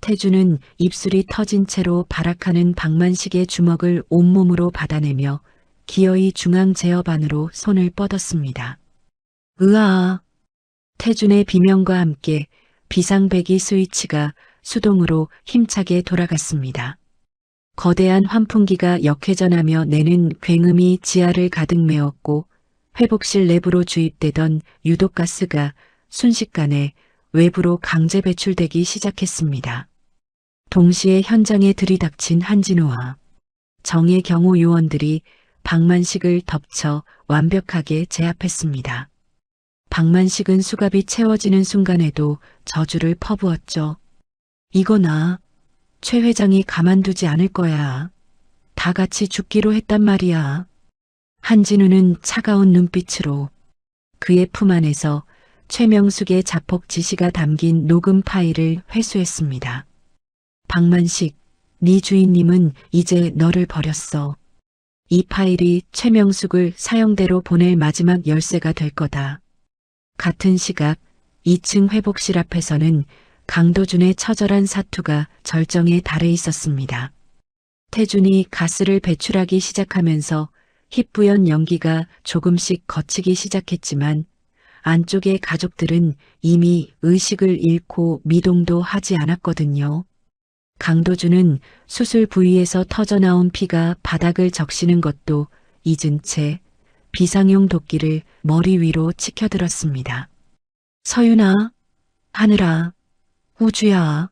태준은 입술이 터진 채로 발악하는 박만식의 주먹을 온몸으로 받아내며 기어이 중앙 제어반으로 손을 뻗었습니다. 으아! 태준의 비명과 함께 비상배기 스위치가 수동으로 힘차게 돌아갔습니다. 거대한 환풍기가 역회전하며 내는 굉음이 지하를 가득 메웠고 회복실 내부로 주입되던 유독가스가 순식간에 외부로 강제 배출되기 시작했습니다. 동시에 현장에 들이닥친 한진우와 정의 경호 요원들이 박만식을 덮쳐 완벽하게 제압했습니다. 박만식은 수갑이 채워지는 순간에도 저주를 퍼부었죠. 이거 나 최 회장이 가만두지 않을 거야. 다 같이 죽기로 했단 말이야. 한진우는 차가운 눈빛으로 그의 품 안에서 최명숙의 자폭 지시가 담긴 녹음 파일을 회수했습니다. 박만식, 네 주인님은 이제 너를 버렸어. 이 파일이 최명숙을 사형대로 보낼 마지막 열쇠가 될 거다. 같은 시각 2층 회복실 앞에서는 강도준의 처절한 사투가 절정에 달해 있었습니다. 태준이 가스를 배출하기 시작하면서 희뿌연 연기가 조금씩 거치기 시작했지만 안쪽의 가족들은 이미 의식을 잃고 미동도 하지 않았거든요. 강도준은 수술 부위에서 터져나온 피가 바닥을 적시는 것도 잊은 채 비상용 도끼를 머리 위로 치켜들었습니다. 서윤아, 하늘아, 우주야,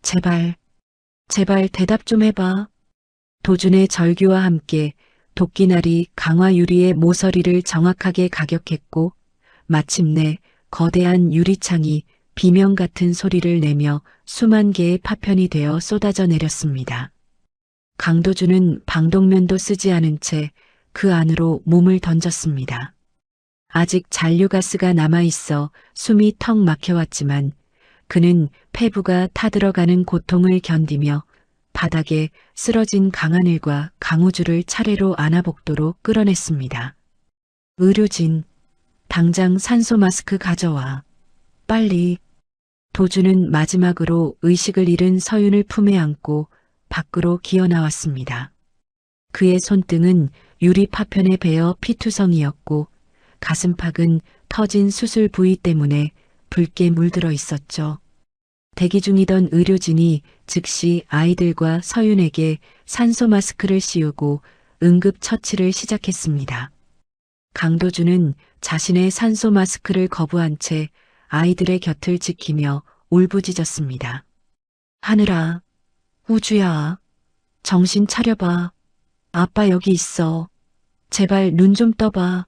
제발 대답 좀 해봐. 도준의 절규와 함께 도끼날이 강화 유리의 모서리를 정확하게 가격했고 마침내 거대한 유리창이 비명 같은 소리를 내며 수만 개의 파편이 되어 쏟아져 내렸습니다. 강도준은 방독면도 쓰지 않은 채 그 안으로 몸을 던졌습니다. 아직 잔류가스가 남아있어 숨이 턱 막혀왔지만 그는 폐부가 타들어가는 고통을 견디며 바닥에 쓰러진 강하늘과 강우주를 차례로 안아복도로 끌어냈습니다. 의료진, 당장 산소 마스크 가져와. 빨리. 도준은 마지막으로 의식을 잃은 서윤을 품에 안고 밖으로 기어 나왔습니다. 그의 손등은 유리 파편에 베어 피투성이었고 가슴팍은 터진 수술 부위 때문에 붉게 물들어 있었죠. 대기 중이던 의료진이 즉시 아이들과 서윤에게 산소 마스크를 씌우고 응급 처치를 시작했습니다. 강도준은 자신의 산소 마스크를 거부한 채 아이들의 곁을 지키며 울부짖었습니다. 하늘아, 우주야, 정신 차려봐. 아빠 여기 있어. 제발 눈 좀 떠봐.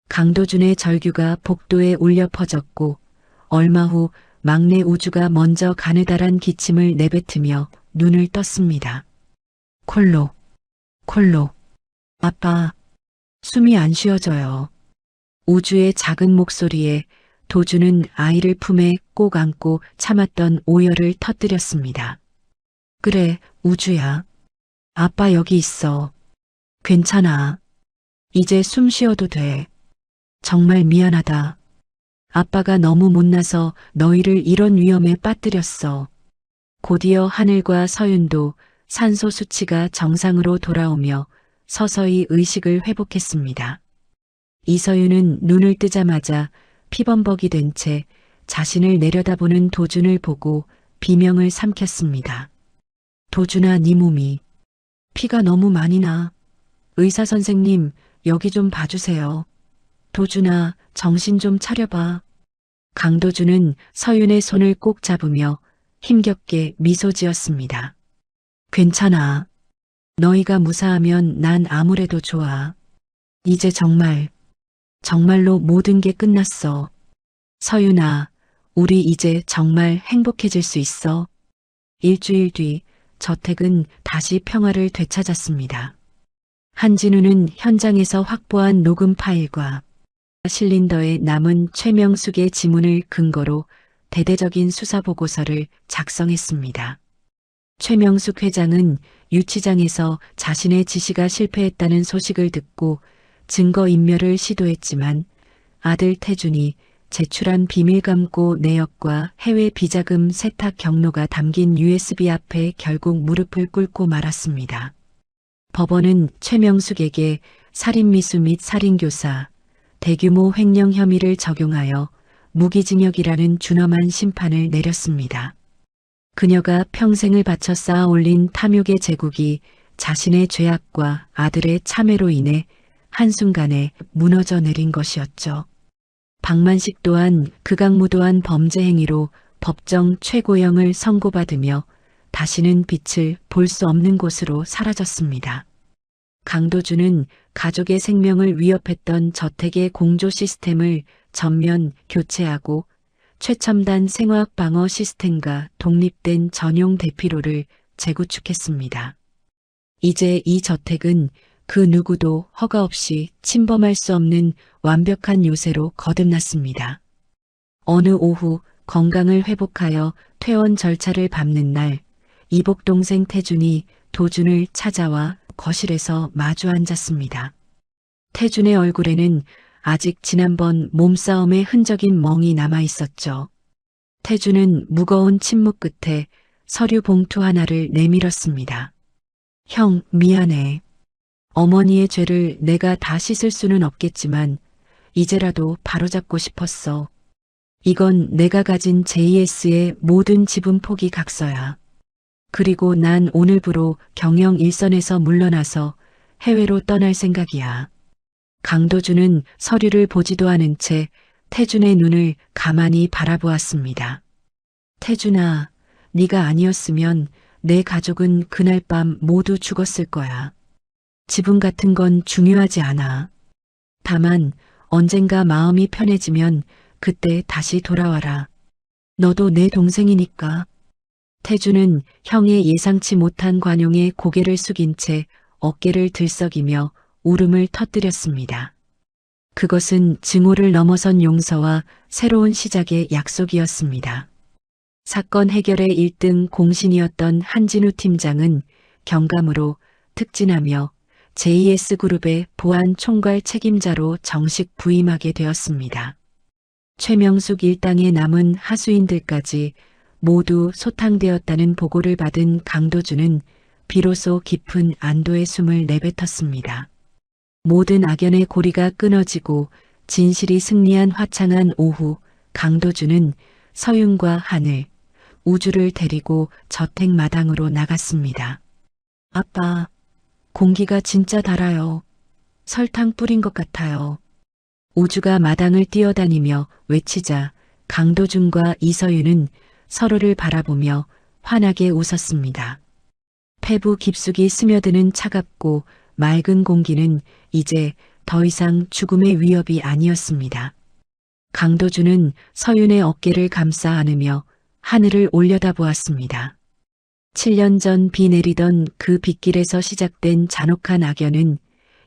강도준의 절규가 복도에 울려 퍼졌고 얼마 후 막내 우주가 먼저 가느다란 기침을 내뱉으며 눈을 떴습니다. 콜록. 아빠, 숨이 안 쉬어져요. 우주의 작은 목소리에 도준은 아이를 품에 꼭 안고 참았던 오열을 터뜨렸습니다. 그래, 우주야. 아빠 여기 있어. 괜찮아. 이제 숨 쉬어도 돼. 정말 미안하다. 아빠가 너무 못나서 너희를 이런 위험에 빠뜨렸어. 곧이어 하늘과 서윤도 산소 수치가 정상으로 돌아오며 서서히 의식을 회복했습니다. 이서윤은 눈을 뜨자마자 피범벅이 된 채 자신을 내려다보는 도준을 보고 비명을 삼켰습니다. 도준아, 네 몸이 피가 너무 많이 나. 의사 선생님, 여기 좀 봐주세요. 도준아, 정신 좀 차려봐. 강도준은 서윤의 손을 꼭 잡으며 힘겹게 미소 지었습니다. 괜찮아. 너희가 무사하면 난 아무래도 좋아. 이제 정말로 모든 게 끝났어. 서윤아, 우리 이제 정말 행복해질 수 있어. 일주일 뒤 저택은 다시 평화를 되찾았습니다. 한진우는 현장에서 확보한 녹음 파일과 실린더에 남은 최명숙의 지문을 근거로 대대적인 수사보고서를 작성했습니다. 최명숙 회장은 유치장에서 자신의 지시가 실패했다는 소식을 듣고 증거인멸을 시도했지만 아들 태준이 제출한 비밀감고 내역과 해외 비자금 세탁 경로가 담긴 USB 앞에 결국 무릎을 꿇고 말았습니다. 법원은 최명숙에게 살인미수 및 살인교사, 대규모 횡령 혐의를 적용하여 무기징역이라는 준엄한 심판을 내렸습니다. 그녀가 평생을 바쳐 쌓아 올린 탐욕의 제국이 자신의 죄악과 아들의 참회로 인해 한순간에 무너져 내린 것이었죠. 박만식 또한 극악무도한 범죄 행위로 법정 최고형을 선고받으며 다시는 빛을 볼 수 없는 곳으로 사라졌습니다. 강도주는 가족의 생명을 위협했던 저택의 공조 시스템을 전면 교체하고 최첨단 생화학 방어 시스템과 독립된 전용 대피로를 재구축했습니다. 이제 이 저택은 그 누구도 허가 없이 침범할 수 없는 완벽한 요새로 거듭났습니다. 어느 오후 건강을 회복하여 퇴원 절차를 밟는 날, 이복 동생 태준이 도준을 찾아와 거실에서 마주 앉았습니다. 태준의 얼굴에는 아직 지난번 몸싸움의 흔적인 멍이 남아 있었죠. 태준은 무거운 침묵 끝에 서류 봉투 하나를 내밀었습니다. 형, 미안해. 어머니의 죄를 내가 다 씻을 수는 없겠지만 이제라도 바로잡고 싶었어. 이건 내가 가진 JS의 모든 지분 포기 각서야. 그리고 난 오늘부로 경영 일선에서 물러나서 해외로 떠날 생각이야. 강도주는 서류를 보지도 않은 채 태준의 눈을 가만히 바라보았습니다. 태준아, 네가 아니었으면 내 가족은 그날 밤 모두 죽었을 거야. 지분 같은 건 중요하지 않아. 다만 언젠가 마음이 편해지면 그때 다시 돌아와라. 너도 내 동생이니까. 태준은 형의 예상치 못한 관용에 고개를 숙인 채 어깨를 들썩이며 울음을 터뜨렸습니다. 그것은 증오를 넘어선 용서와 새로운 시작의 약속이었습니다. 사건 해결의 1등 공신이었던 한진우 팀장은 경감으로 특진하며 JS그룹의 보안 총괄 책임자로 정식 부임하게 되었습니다. 최명숙 일당에 남은 하수인들까지 모두 소탕되었다는 보고를 받은 강도주는 비로소 깊은 안도의 숨을 내뱉었습니다. 모든 악연의 고리가 끊어지고 진실이 승리한 화창한 오후, 강도주는 서윤과 하늘, 우주를 데리고 저택 마당으로 나갔습니다. 아빠, 공기가 진짜 달아요. 설탕 뿌린 것 같아요. 우주가 마당을 뛰어다니며 외치자 강도준과 이서윤은 서로를 바라보며 환하게 웃었습니다. 폐부 깊숙이 스며드는 차갑고 맑은 공기는 이제 더 이상 죽음의 위협이 아니었습니다. 강도준은 서윤의 어깨를 감싸 안으며 하늘을 올려다보았습니다. 7년 전 비 내리던 그 빗길에서 시작된 잔혹한 악연은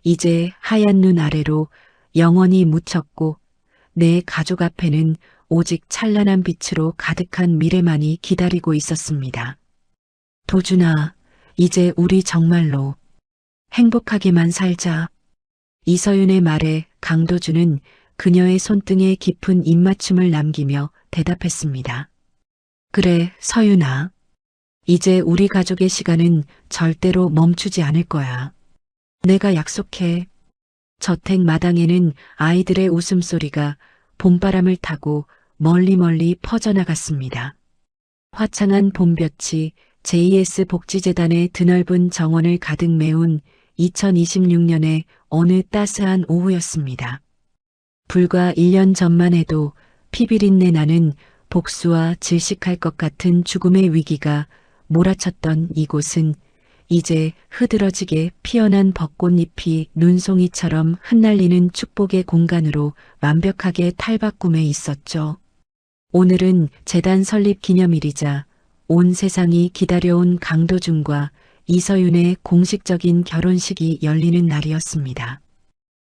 이제 하얀 눈 아래로 영원히 묻혔고 내 가족 앞에는 오직 찬란한 빛으로 가득한 미래만이 기다리고 있었습니다. 도준아, 이제 우리 정말로 행복하게만 살자. 이서윤의 말에 강도준은 그녀의 손등에 깊은 입맞춤을 남기며 대답했습니다. 그래, 서윤아. 이제 우리 가족의 시간은 절대로 멈추지 않을 거야. 내가 약속해. 저택 마당에는 아이들의 웃음소리가 봄바람을 타고 멀리 퍼져나갔습니다. 화창한 봄볕이 JS 복지재단의 드넓은 정원을 가득 메운 2026년의 어느 따스한 오후였습니다. 불과 1년 전만 해도 피비린내 나는 복수와 질식할 것 같은 죽음의 위기가 몰아쳤던 이곳은 이제 흐드러지게 피어난 벚꽃잎이 눈송이처럼 흩날리는 축복의 공간으로 완벽하게 탈바꿈해 있었죠. 오늘은 재단 설립 기념일이자 온 세상이 기다려온 강도준과 이서윤의 공식적인 결혼식이 열리는 날이었습니다.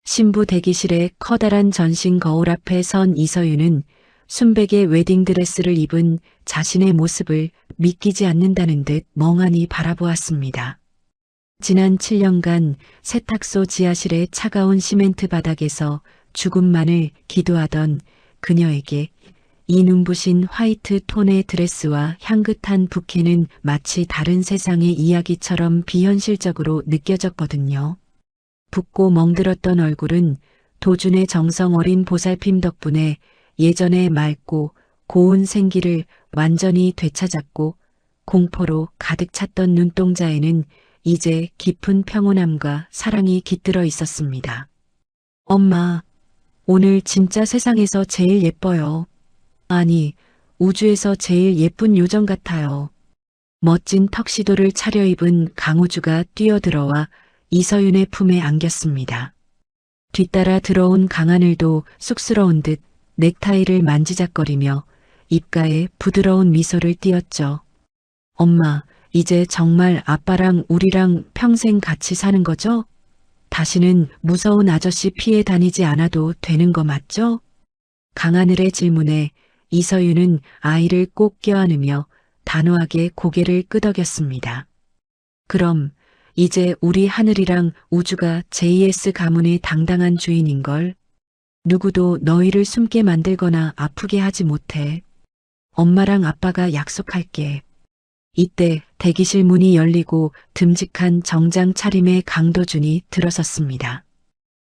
신부 대기실의 커다란 전신 거울 앞에 선 이서윤은 순백의 웨딩드레스를 입은 자신의 모습을 믿기지 않는다는 듯 멍하니 바라보았습니다. 지난 7년간 세탁소 지하실의 차가운 시멘트 바닥에서 죽음만을 기도하던 그녀에게 이 눈부신 화이트 톤의 드레스와 향긋한 부케는 마치 다른 세상의 이야기처럼 비현실적으로 느껴졌거든요. 붓고 멍들었던 얼굴은 도준의 정성 어린 보살핌 덕분에 예전의 맑고 고운 생기를 완전히 되찾았고 공포로 가득 찼던 눈동자에는 이제 깊은 평온함과 사랑이 깃들어 있었습니다. 엄마, 오늘 진짜 세상에서 제일 예뻐요. 아니, 우주에서 제일 예쁜 요정 같아요. 멋진 턱시도를 차려입은 강우주가 뛰어들어와 이서윤의 품에 안겼습니다. 뒤따라 들어온 강하늘도 쑥스러운 듯 넥타이를 만지작거리며 입가에 부드러운 미소를 띄었죠. 엄마, 이제 정말 아빠랑 우리랑 평생 같이 사는 거죠? 다시는 무서운 아저씨 피해 다니지 않아도 되는 거 맞죠? 강하늘의 질문에 이서윤은 아이를 꼭 껴안으며 단호하게 고개를 끄덕였습니다. 그럼 이제 우리 하늘이랑 우주가 JS 가문의 당당한 주인인걸. 누구도 너희를 숨게 만들거나 아프게 하지 못해. 엄마랑 아빠가 약속할게. 이때 대기실 문이 열리고 듬직한 정장 차림의 강도준이 들어섰습니다.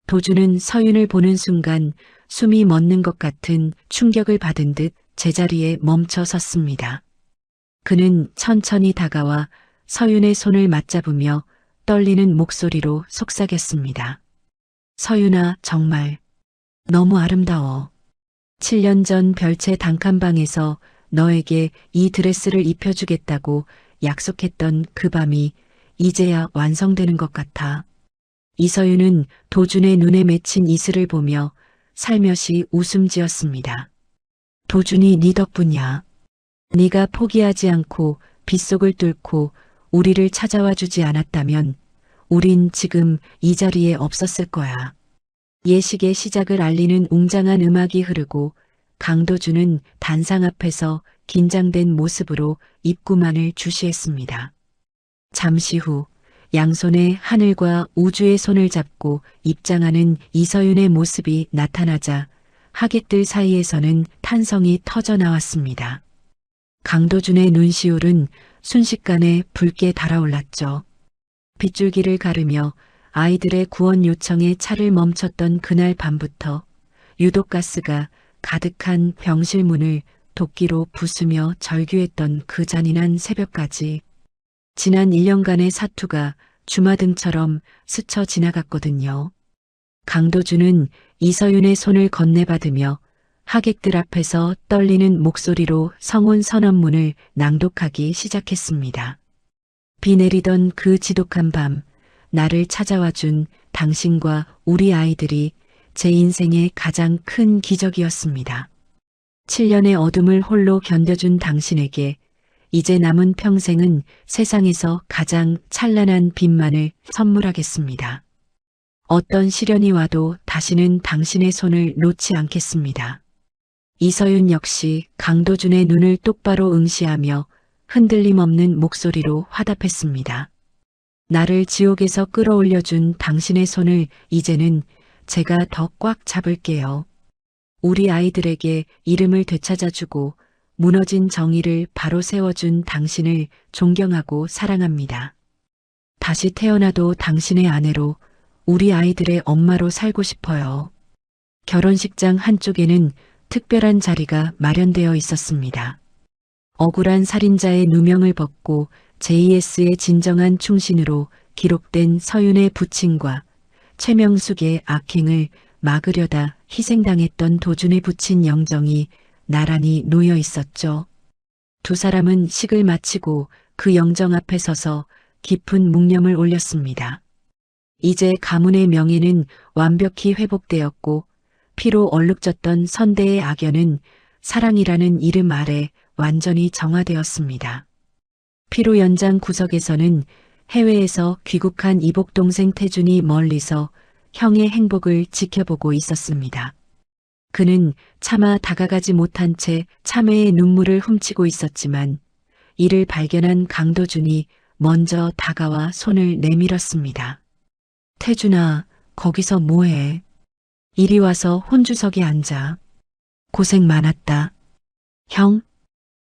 도준은 서윤을 보는 순간 숨이 멎는 것 같은 충격을 받은 듯 제자리에 멈춰 섰습니다. 그는 천천히 다가와 서윤의 손을 맞잡으며 떨리는 목소리로 속삭였습니다. 서윤아, 정말 너무 아름다워. 7년 전 별채 단칸방에서 너에게 이 드레스를 입혀주겠다고 약속했던 그 밤이 이제야 완성되는 것 같아. 이서윤은 도준의 눈에 맺힌 이슬을 보며 살며시 웃음 지었습니다. 도준이 네 덕분이야. 네가 포기하지 않고 빗속을 뚫고 우리를 찾아와 주지 않았다면 우린 지금 이 자리에 없었을 거야. 예식의 시작을 알리는 웅장한 음악이 흐르고 강도준은 단상 앞에서 긴장된 모습으로 입구만을 주시했습니다. 잠시 후 양손에 하늘과 우주의 손을 잡고 입장하는 이서윤의 모습이 나타나자 하객들 사이에서는 탄성이 터져 나왔습니다. 강도준의 눈시울은 순식간에 붉게 달아올랐죠. 빗줄기를 가르며 아이들의 구원 요청에 차를 멈췄던 그날 밤부터 유독가스가 가득한 병실 문을 도끼로 부수며 절규했던 그 잔인한 새벽까지 지난 1년간의 사투가 주마등처럼 스쳐 지나갔거든요. 강도준은 이서윤의 손을 건네받으며 하객들 앞에서 떨리는 목소리로 성혼 선언문을 낭독하기 시작했습니다. 비 내리던 그 지독한 밤, 나를 찾아와 준 당신과 우리 아이들이 제 인생의 가장 큰 기적이었습니다. 7년의 어둠을 홀로 견뎌준 당신에게 이제 남은 평생은 세상에서 가장 찬란한 빛만을 선물하겠습니다. 어떤 시련이 와도 다시는 당신의 손을 놓지 않겠습니다. 이서윤 역시 강도준의 눈을 똑바로 응시하며 흔들림 없는 목소리로 화답했습니다. 나를 지옥에서 끌어올려준 당신의 손을 이제는 제가 더 꽉 잡을게요. 우리 아이들에게 이름을 되찾아주고 무너진 정의를 바로 세워준 당신을 존경하고 사랑합니다. 다시 태어나도 당신의 아내로 우리 아이들의 엄마로 살고 싶어요. 결혼식장 한쪽에는 특별한 자리가 마련되어 있었습니다. 억울한 살인자의 누명을 벗고 JS의 진정한 충신으로 기록된 서윤의 부친과 최명숙의 악행을 막으려다 희생당했던 도준의 부친 영정이 나란히 놓여 있었죠. 두 사람은 식을 마치고 그 영정 앞에 서서 깊은 묵념을 올렸습니다. 이제 가문의 명예는 완벽히 회복되었고 피로 얼룩졌던 선대의 악연은 사랑이라는 이름 아래 완전히 정화되었습니다. 피로 연장 구석에서는 해외에서 귀국한 이복동생 태준이 멀리서 형의 행복을 지켜보고 있었습니다. 그는 차마 다가가지 못한 채 참회의 눈물을 훔치고 있었지만 이를 발견한 강도준이 먼저 다가와 손을 내밀었습니다. 태준아, 거기서 뭐해? 이리 와서 혼주석에 앉아. 고생 많았다. 형,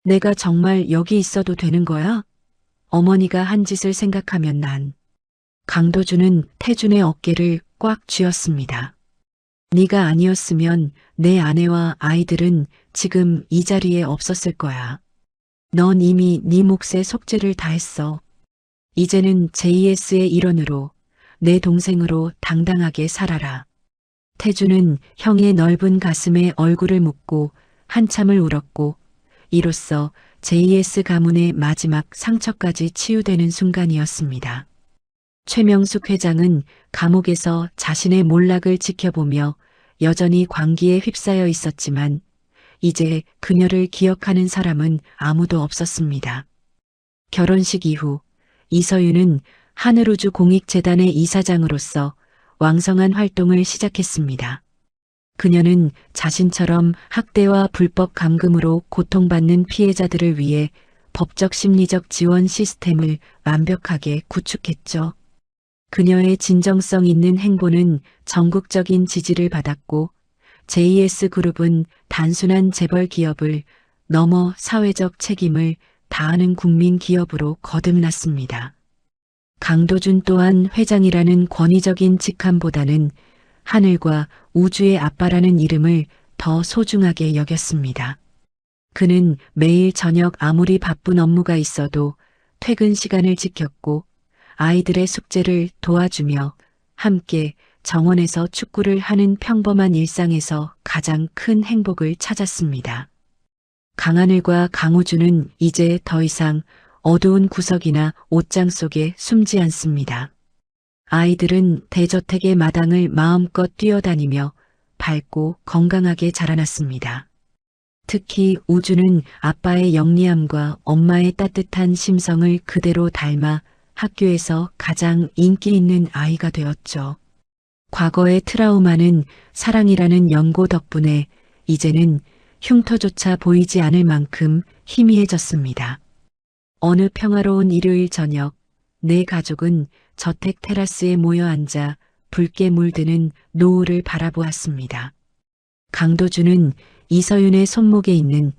내가 정말 여기 있어도 되는 거야? 어머니가 한 짓을 생각하면 난. 강도준은 태준의 어깨를 꽉 쥐었습니다. 네가 아니었으면 내 아내와 아이들은 지금 이 자리에 없었을 거야. 넌 이미 네 몫의 속죄를 다했어. 이제는 JS의 일원으로 내 동생으로 당당하게 살아라. 태준은 형의 넓은 가슴에 얼굴을 묻고 한참을 울었고 이로써 JS 가문의 마지막 상처까지 치유되는 순간이었습니다. 최명숙 회장은 감옥에서 자신의 몰락을 지켜보며 여전히 광기에 휩싸여 있었지만 이제 그녀를 기억하는 사람은 아무도 없었습니다. 결혼식 이후 이서윤은 하늘우주공익재단의 이사장으로서 왕성한 활동을 시작했습니다. 그녀는 자신처럼 학대와 불법 감금으로 고통받는 피해자들을 위해 법적 심리적 지원 시스템을 완벽하게 구축했죠. 그녀의 진정성 있는 행보는 전국적인 지지를 받았고 JS그룹은 단순한 재벌 기업을 넘어 사회적 책임을 다하는 국민 기업으로 거듭났습니다. 강도준 또한 회장이라는 권위적인 직함보다는 하늘과 우주의 아빠라는 이름을 더 소중하게 여겼습니다. 그는 매일 저녁 아무리 바쁜 업무가 있어도 퇴근 시간을 지켰고 아이들의 숙제를 도와주며 함께 정원에서 축구를 하는 평범한 일상에서 가장 큰 행복을 찾았습니다. 강하늘과 강우주는 이제 더 이상 어두운 구석이나 옷장 속에 숨지 않습니다. 아이들은 대저택의 마당을 마음껏 뛰어다니며 밝고 건강하게 자라났습니다. 특히 우주는 아빠의 영리함과 엄마의 따뜻한 심성을 그대로 닮아 학교에서 가장 인기 있는 아이가 되었죠. 과거의 트라우마는 사랑이라는 연고 덕분에 이제는 흉터조차 보이지 않을 만큼 희미해졌습니다. 어느 평화로운 일요일 저녁, 내 가족은 저택 테라스에 모여 앉아 붉게 물드는 노을을 바라보았습니다. 강도준은 이서윤의 손목에 있는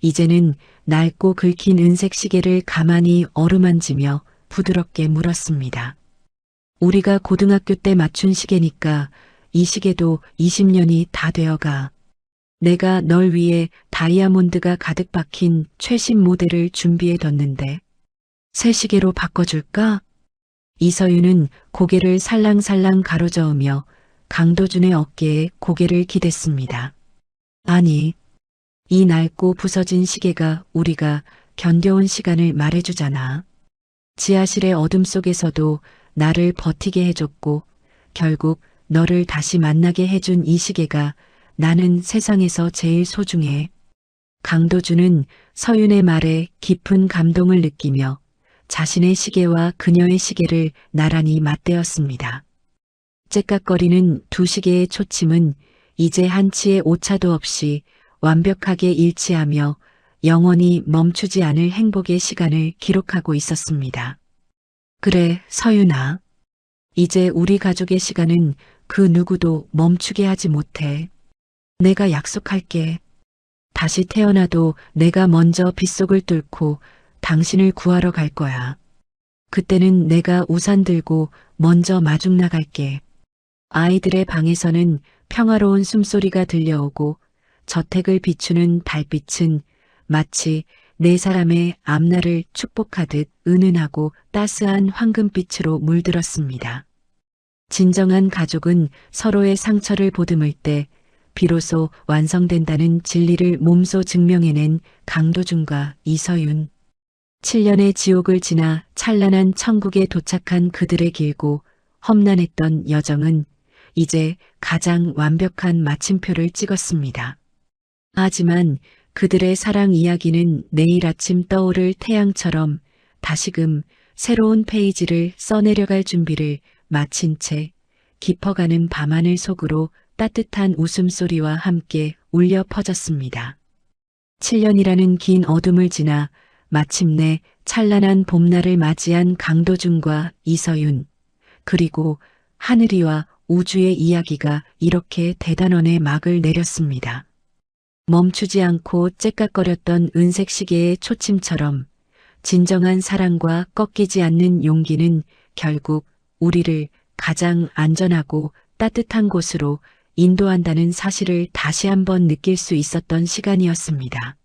이제는 낡고 긁힌 은색 시계를 가만히 어루만지며 부드럽게 물었습니다. 우리가 고등학교 때 맞춘 시계니까 이 시계도 20년이 다 되어가. 내가 널 위해 다이아몬드가 가득 박힌 최신 모델을 준비해뒀는데 새 시계로 바꿔줄까? 이서윤은 고개를 살랑살랑 가로저으며 강도준의 어깨에 고개를 기댔습니다. 아니, 이 낡고 부서진 시계가 우리가 견뎌온 시간을 말해주잖아. 지하실의 어둠 속에서도 나를 버티게 해줬고 결국 너를 다시 만나게 해준 이 시계가 나는 세상에서 제일 소중해. 강도준은 서윤의 말에 깊은 감동을 느끼며 자신의 시계와 그녀의 시계를 나란히 맞대었습니다. 째깍거리는 두 시계의 초침은 이제 한치의 오차도 없이 완벽하게 일치하며 영원히 멈추지 않을 행복의 시간을 기록하고 있었습니다. 그래, 서윤아. 이제 우리 가족의 시간은 그 누구도 멈추게 하지 못해. 내가 약속할게. 다시 태어나도 내가 먼저 빗속을 뚫고 당신을 구하러 갈 거야. 그때는 내가 우산 들고 먼저 마중 나갈게. 아이들의 방에서는 평화로운 숨소리가 들려오고 저택을 비추는 달빛은 마치 네 사람의 앞날을 축복하듯 은은하고 따스한 황금빛으로 물들었습니다. 진정한 가족은 서로의 상처를 보듬을 때 비로소 완성된다는 진리를 몸소 증명해낸 강도준과 이서윤. 7년의 지옥을 지나 찬란한 천국에 도착한 그들의 길고 험난했던 여정은 이제 가장 완벽한 마침표를 찍었습니다. 하지만 그들의 사랑 이야기는 내일 아침 떠오를 태양처럼 다시금 새로운 페이지를 써내려갈 준비를 마친 채 깊어가는 밤하늘 속으로 따뜻한 웃음소리와 함께 울려 퍼졌습니다. 7년이라는 긴 어둠을 지나 마침내 찬란한 봄날을 맞이한 강도준과 이서윤, 그리고 하늘이와 우주의 이야기가 이렇게 대단원의 막을 내렸습니다. 멈추지 않고 째깍거렸던 은색 시계의 초침처럼 진정한 사랑과 꺾이지 않는 용기는 결국 우리를 가장 안전하고 따뜻한 곳으로 인도한다는 사실을 다시 한번 느낄 수 있었던 시간이었습니다.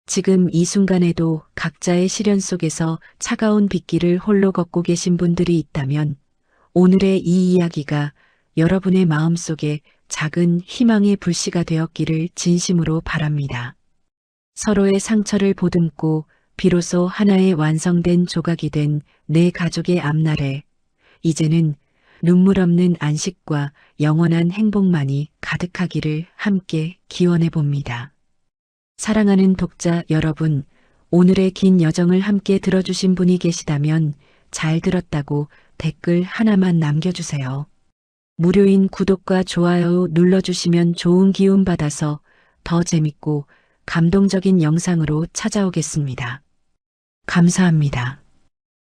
지금 이 순간에도 각자의 시련 속에서 차가운 빗길을 홀로 걷고 계신 분들이 있다면 오늘의 이 이야기가 여러분의 마음속에 작은 희망의 불씨가 되었기를 진심으로 바랍니다. 서로의 상처를 보듬고 비로소 하나의 완성된 조각이 된 내 가족의 앞날에 이제는 눈물 없는 안식과 영원한 행복만이 가득하기를 함께 기원해 봅니다. 사랑하는 독자 여러분, 오늘의 긴 여정을 함께 들어주신 분이 계시다면 잘 들었다고 댓글 하나만 남겨주세요. 무료인 구독과 좋아요 눌러주시면 좋은 기운 받아서 더 재밌고 감동적인 영상으로 찾아오겠습니다. 감사합니다.